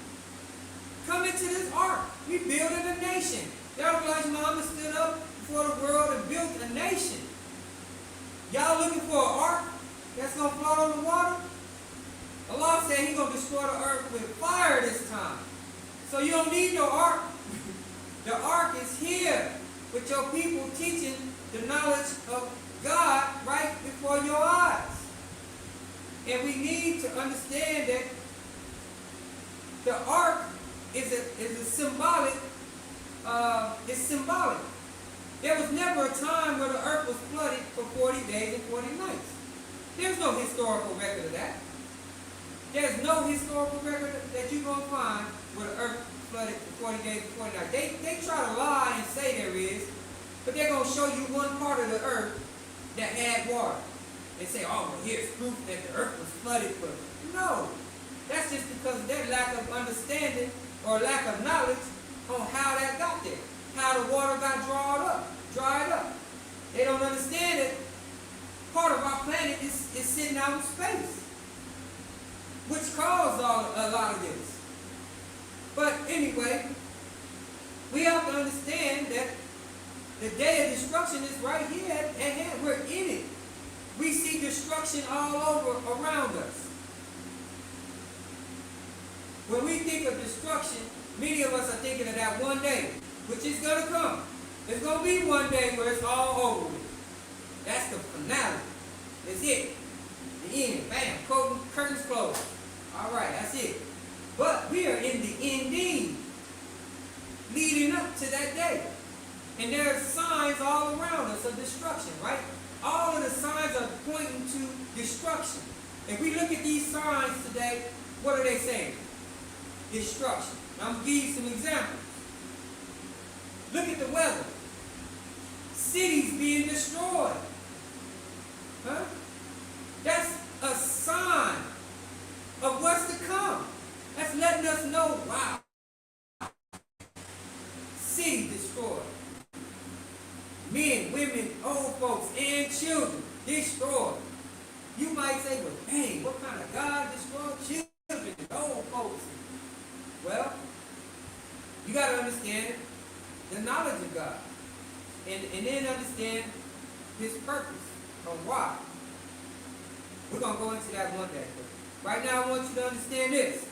Come into this ark. We building a nation. The Honorable Elijah Muhammad stood up before the world and built a nation. Y'all looking for an ark that's going to float on the water? Allah said He's going to destroy the earth with fire this time. So you don't need no ark. The ark is here with your people teaching the knowledge of God right before your eyes. And we need to understand that the ark is a symbolic, it's symbolic. There was never a time where the earth was flooded for 40 days and 40 nights. There's no historical record of that. There's no historical record that you're going to find where the earth flooded for 40 days and 40 nights. They try to lie and say there is, but they're going to show you one part of the earth that had water. They say, oh, well, here's proof that the earth was flooded. But no, that's just because of their lack of understanding or lack of knowledge on how that got there, how the water got dried up. They don't understand it. Part of our planet is sitting out in space, which caused a lot of this. But anyway, we have to understand that the day of destruction is right here at hand. We're in it. We see destruction all over around us. When we think of destruction, many of us are thinking of that one day, which is going to come. There's going to be one day where it's all over with. That's the finale. That's it. The end. Bam. Curtains closed. All right, that's it. But we are in the ending, leading up to that day. And there are signs all around us of destruction, right? All of the signs are pointing to destruction. If we look at these signs today, what are they saying? Destruction. Now, I'm going to give you some examples. Look at the weather. Cities being destroyed. Huh? That's a sign of what's to come. That's letting us know, wow. City destroyed. Men, women, old folks, and children destroyed. You might say, well, dang, what kind of God destroyed children and old folks? Well, you got to understand the knowledge of God. And then understand His purpose of why. We're going to go into that one day. But right now, I want you to understand this.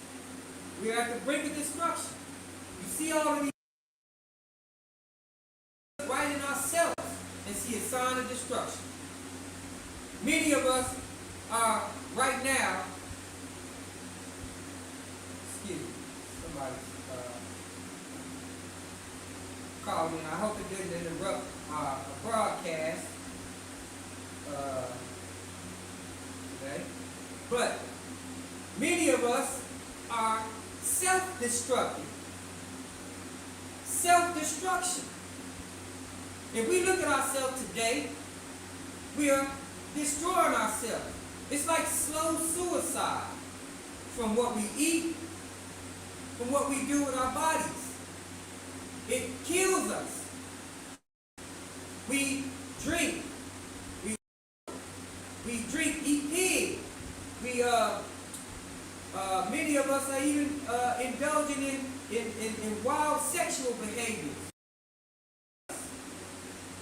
We are at the brink of destruction. You see all of these right in ourselves and see a sign of destruction. Many of us are right now, excuse me, somebody called me, and I hope it didn't interrupt a broadcast today. But many of us are self-destructive. Self-destruction. If we look at ourselves today, we are destroying ourselves. It's like slow suicide from what we eat, from what we do with our bodies. It kills us. We drink. We drink, eat pig. Many of us are even indulging in wild sexual behaviors.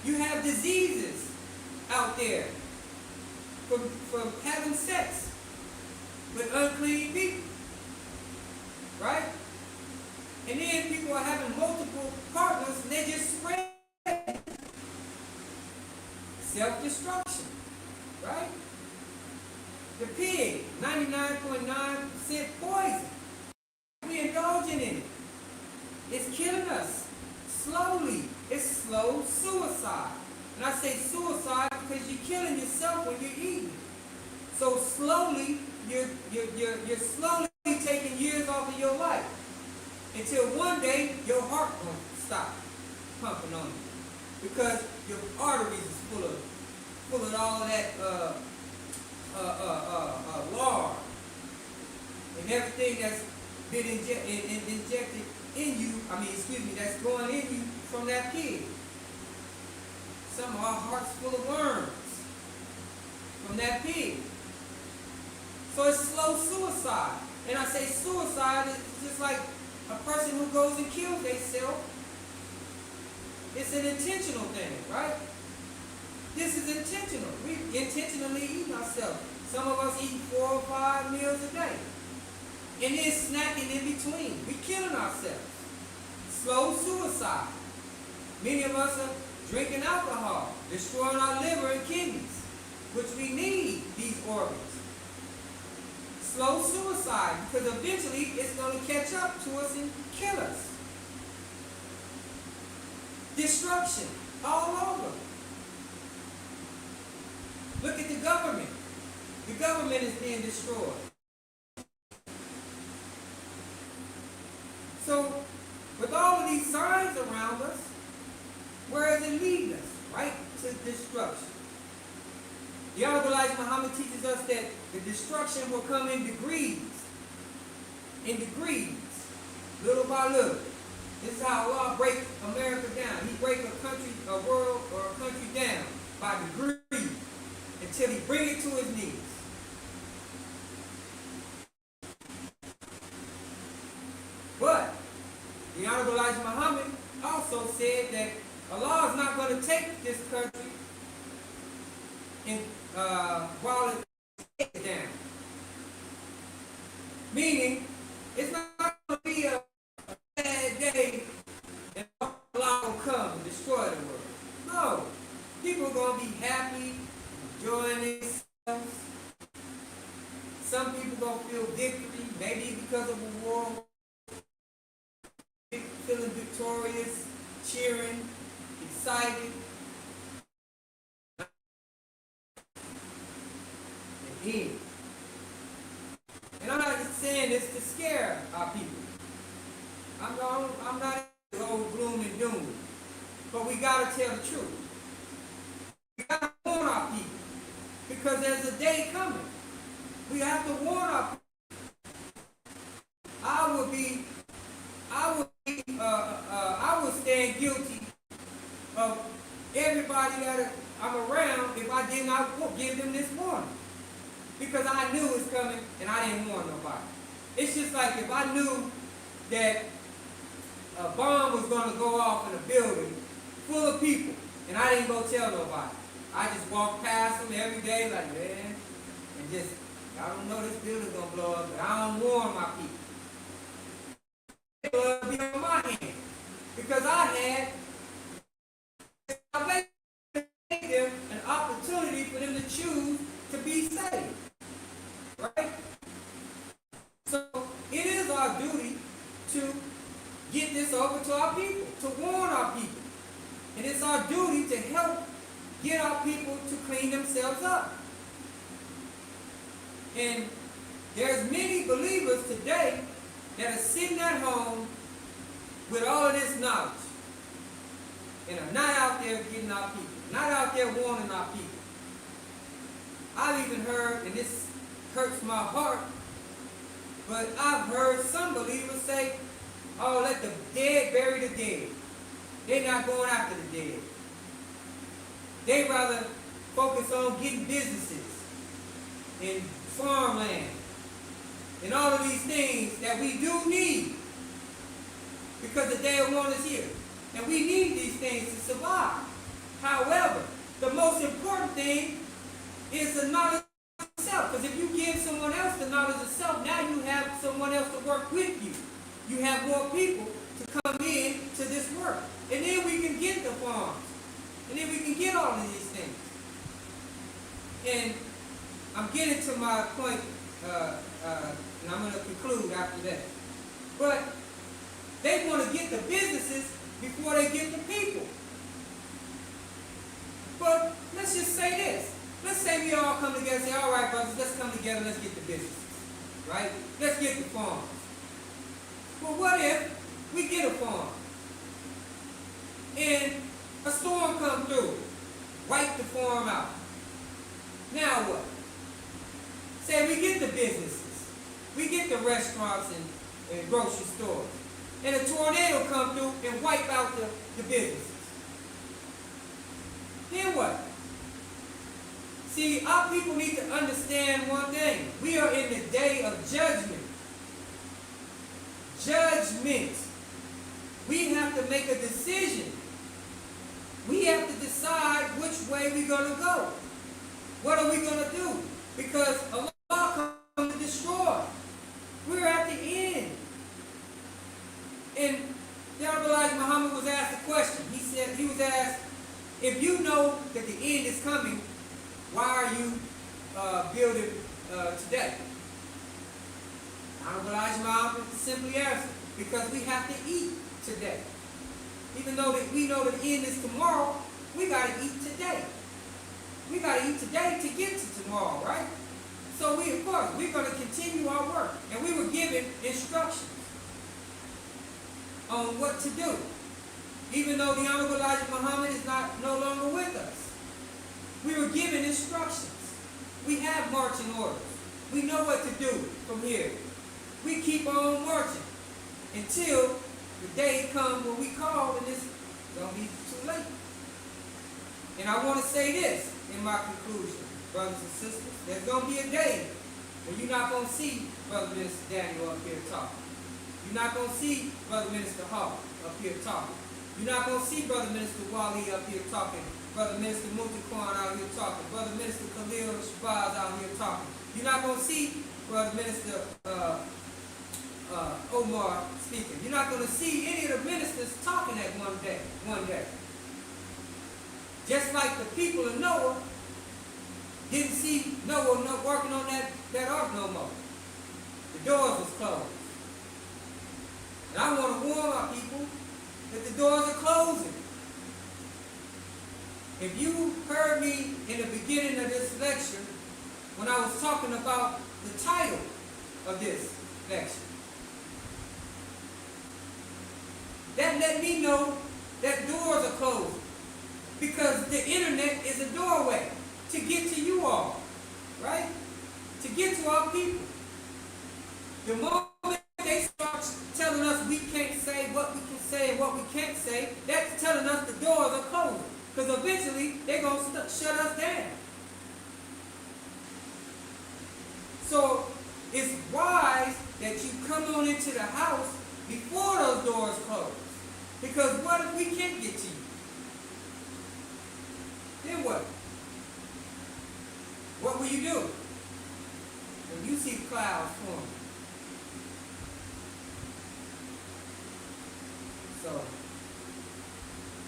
You have diseases out there from having sex with unclean people, right? And then people are having multiple partners and they just spread self-destruction, right? The pig, 99.9% poison. We're indulging in it. It's killing us slowly. It's slow suicide. And I say suicide because you're killing yourself when you're eating. So slowly, you're slowly taking years off of your life. Until one day, your heart won't stop pumping on you. Because your arteries is full of all that lard. And everything that's been injected in you, that's going in you from that pig. Some of our hearts full of worms from that pig. So it's slow suicide. And I say suicide is just like a person who goes and kills themselves. It's an intentional thing, right? This is intentional. We intentionally eat ourselves. Some of us eat 4 or 5 meals a day. And then snacking in between. We're killing ourselves. Slow suicide. Many of us are drinking alcohol, destroying our liver and kidneys, which we need these organs. Slow suicide, because eventually it's going to catch up to us and kill us. Destruction all over. Look at the government. The government is being destroyed. So, with all of these signs around us, where is it leading us? Right to destruction. The Honorable Elijah Muhammad teaches us that the destruction will come in degrees. In degrees. Little by little. This is how Allah breaks America down. He breaks a country, a world, or a country down by degrees until He brings it to His knees. But the Honorable Elijah Muhammad also said that Allah is not going to take this country and while it's down. Meaning, it's not people gonna feel victory, maybe because of a war, feeling victorious, cheering, excited. And end. And I'm not just saying this to scare our people. I'm not in the old gloom and doom. But we gotta tell the truth. We gotta warn our people. Because there's a day coming. We have to warn our people. I would stand guilty of everybody that I'm around if I did not give them this warning. Because I knew it was coming and I didn't warn nobody. It's just like if I knew that a bomb was going to go off in a building full of people and I didn't go tell nobody. I just walked past them every day like, man, and just, I don't know this building's going to blow up, but I don't warn my people. Blood be on my hand. Because I had them an opportunity for them to choose to be saved. Right? So it is our duty to get this over to our people, to warn our people. And it's our duty to help get our people to clean themselves up. And there's many believers today that are sitting at home with all of this knowledge and are not out there getting our people, not out there warning our people. I've even heard, and this hurts my heart, but I've heard some believers say, oh, let the dead bury the dead. They're not going after the dead. They rather focus on getting businesses and farmland and all of these things that we do need because the day of one is here. And we need these things to survive. However, the most important thing is the knowledge of self. Because if you give someone else the knowledge of self, now you have someone else to work with you. You have more people to come in to this work. And then we can get the farms. And then we can get all of these things. And I'm getting to my point, and I'm going to conclude after that. But they want to get the businesses before they get the people. But let's just say this. Let's say we all come together and say, all right, brothers, let's come together and let's get the businesses. Right? Let's get the farms. Well, what if we get a farm and a storm comes through, wipe the farm out? Now what? Say we get the businesses, we get the restaurants and grocery stores, and a tornado comes through and wipe out the businesses. Then what? See, our people need to understand one thing. We are in the day of judgment. Judgment. We have to make a decision. We have to decide which way we're going to go. What are we going to do? Because Allah comes to destroy. We're at the end. And the Honorable Elijah Muhammad was asked a question. He was asked, if you know that the end is coming, why are you building today? Honorable Elijah Muhammad simply answered, because we have to eat today. Even though that we know the end is tomorrow, we got to eat today. We got to eat today to get to tomorrow, right? So of course, we're going to continue our work. And we were given instructions on what to do. Even though the Honorable Elijah Muhammad is no longer with us. We were given instructions. We have marching orders. We know what to do from here. We keep on marching until the day comes when we call and it's going to be too late. And I want to say this in my conclusion, brothers and sisters. There's going to be a day when you're not going to see Brother Minister Daniel up here talking. You're not going to see Brother Minister Hall up here talking. You're not going to see Brother Minister Wali up here talking. Brother Minister Mutaquan out here talking. Brother Minister Khalil Shabazz out here talking. You're not going to see Brother Minister Omar speaking. You're not going to see any of the ministers talking at one day. Just like the people of Noah didn't see Noah working on that ark no more. doors are closing. If you heard me in the beginning of this lecture, when I was talking about the title of this lecture, that let me know that doors are closing. Because the internet is a doorway to get to you all, right? To get to our people. The moment they start telling us we can't say what we can say and what we can't say, that's telling us the doors are closing. Because eventually they're going to shut us down. So it's wise that you come on into the house before those doors close. Because what if we can't get to you? Then what? What will you do when you see clouds forming? So,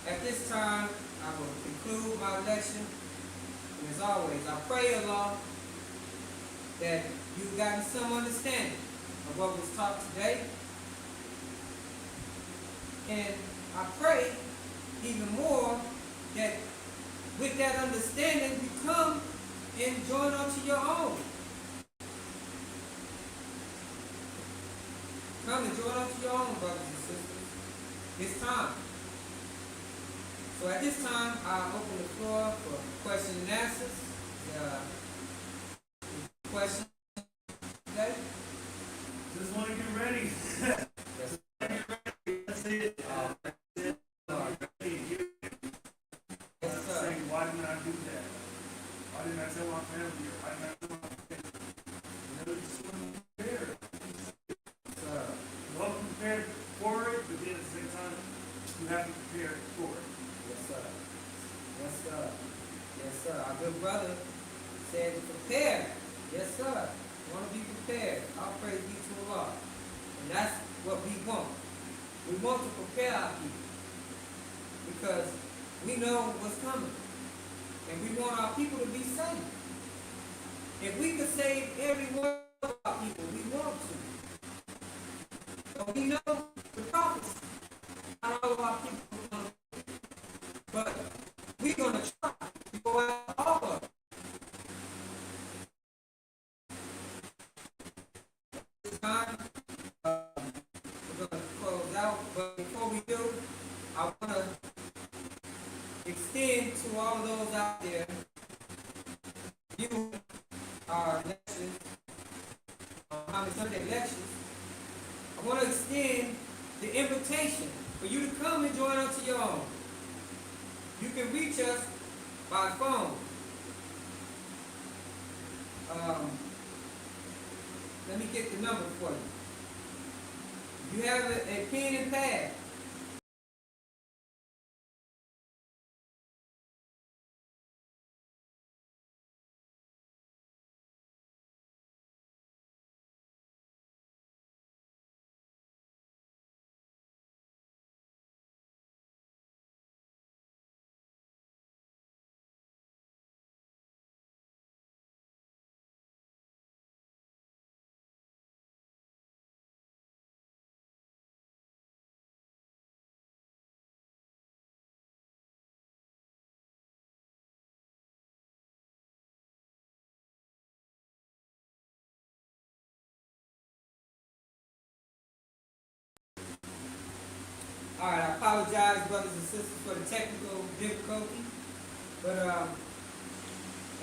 at this time, I will conclude my lecture. And as always, I pray, Allah, that you've gotten some understanding of what was taught today. And I pray even more that with that understanding, you come and join unto your own. Come and join unto your own, brothers and sisters. It's time. So at this time, I'll open the floor for questions and answers. Questions today? Just want to get ready. Yes. That's it. Why didn't I do that? Why didn't I tell my family? Why didn't I tell my family? You know, just want to be prepared. Well prepared for it, but then at the same time, you have to prepare for it. Yes, sir. Yes, sir. Yes, sir. Our good brother said prepare. Yes, sir. We want to be prepared. Our praise be to Allah. And that's what we want. We want to prepare our people. Because we know what's coming. And we want our people to be saved. If we could save every one of our people, we want to. But we know the prophecy. Not all of our people are going to. But we're going to try to go out all of them. This time, we're going to close out. But before we do, I want to extend to all of those out there viewing our lectures, Muhammad Sunday lectures. I want to extend the invitation for you to come and join unto your own. You can reach us by phone. Let me get the number for you. If you have a pen and pad, all right, I apologize, brothers and sisters, for the technical difficulty. But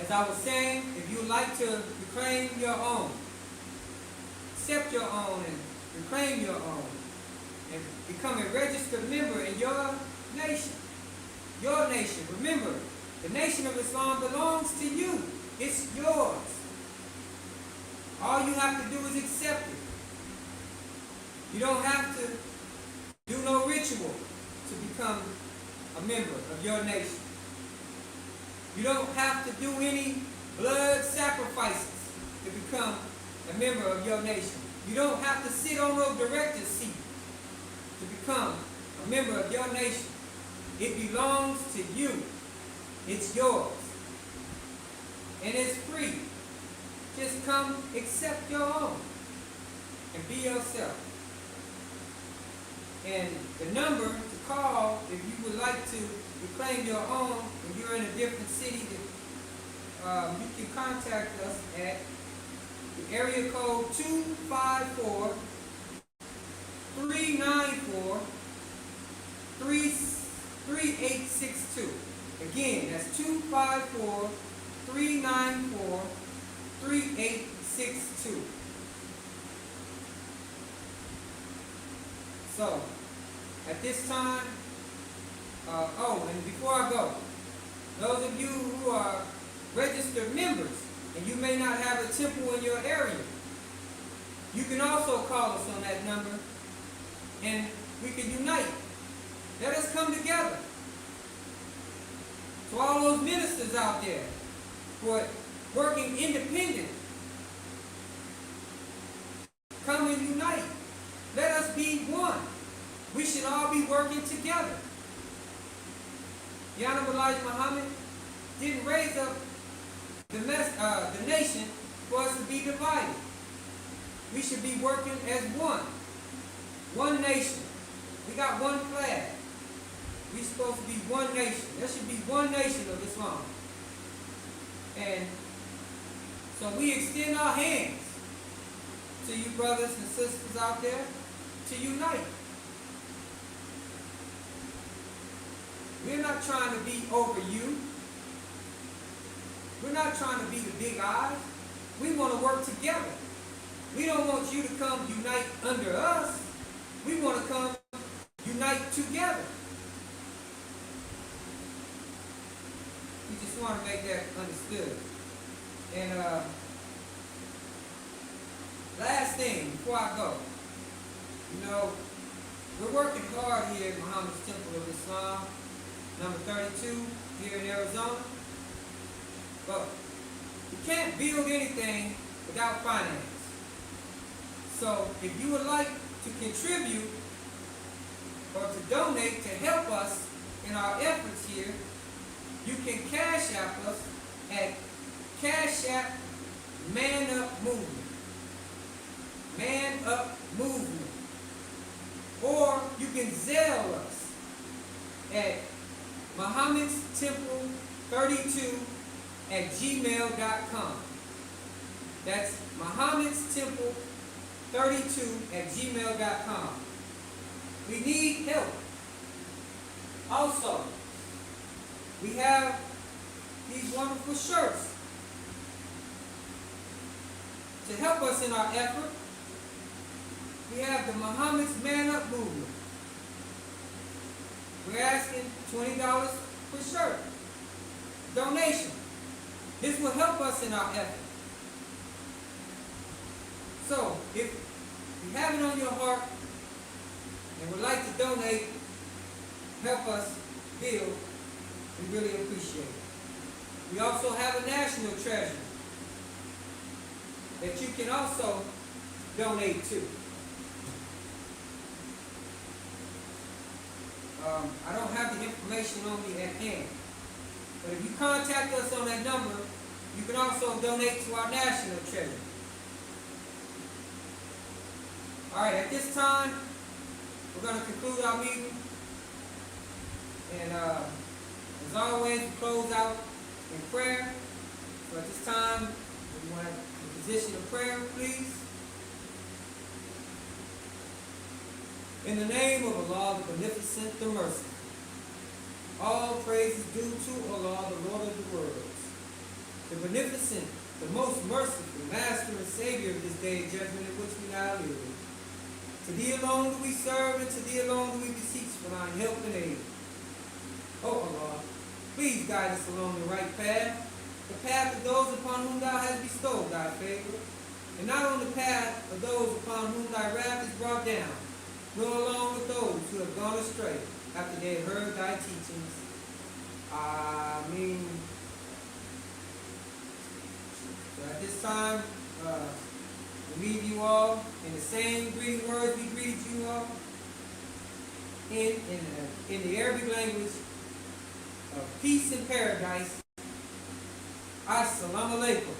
as I was saying, if you would like to reclaim your own, accept your own and reclaim your own, and become a registered member in your nation. Your nation. Remember, the nation of Islam belongs to you. It's yours. All you have to do is accept it. You don't have to do no ritual to become a member of your nation. You don't have to do any blood sacrifices to become a member of your nation. You don't have to sit on no director's seat to become a member of your nation. It belongs to you. It's yours. And it's free. Just come accept your own and be yourself. And the number to call if you would like to reclaim your own and you're in a different city. You can contact us at the area code 254-394-3862. Again, that's 254-394-3862. So, at this time, and before I go, those of you who are registered members and you may not have a temple in your area, you can also call us on that number and we can unite. Let us come together. To all those ministers out there who are working independent, come and unite. Let us be one. We should all be working together. The Honorable Elijah Muhammad didn't raise up the nation for us to be divided. We should be working as one. One nation. We got one flag. We're supposed to be one nation. There should be one nation of Islam. And so we extend our hands to you brothers and sisters out there to unite. We're not trying to be over you. We're not trying to be the big eyes. We want to work together. We don't want you to come unite under us. We want to come unite together. We just want to make that understood. And last thing, before I go, we're working hard here at Muhammad's Temple of Islam, number 32, here in Arizona. But you can't build anything without finance. So if you would like to contribute or to donate to help us in our efforts here, you can Cash App us at Cash App Man Up Movement. Man Up Movement. Or you can Zelle us at Muhammad's Temple 32 at gmail.com. That's Muhammad's Temple 32 at gmail.com. We need help. Also, we have these wonderful shirts to help us in our effort. We have the Muhammad's Man Up Movement. We're asking $20 per shirt. Donation. This will help us in our effort. So, if you have it on your heart and would like to donate, help us build, we really appreciate it. We also have a national treasure that you can also donate to. I don't have the information on me at hand, but if you contact us on that number, you can also donate to our national treasure. All right, at this time, we're going to conclude our meeting. And as always, we close out in prayer. So at this time, we want a position of prayer, please. In the name of Allah, the Beneficent, the Merciful, all praise is due to Allah, the Lord of the worlds, the Beneficent, the most merciful, Master and Savior of this day of judgment in which we now live. To Thee alone do we serve, and to Thee alone do we beseech for Thine help and aid. Oh Allah, please guide us along the right path, the path of those upon whom Thou hast bestowed Thy favor, and not on the path of those upon whom Thy wrath is brought down, nor along with those who have gone astray after they have heard Thy teachings. Ameen. So at this time, we leave you all in the same greeting words we greeted you all in the Arabic language of peace and paradise. Assalamu alaikum.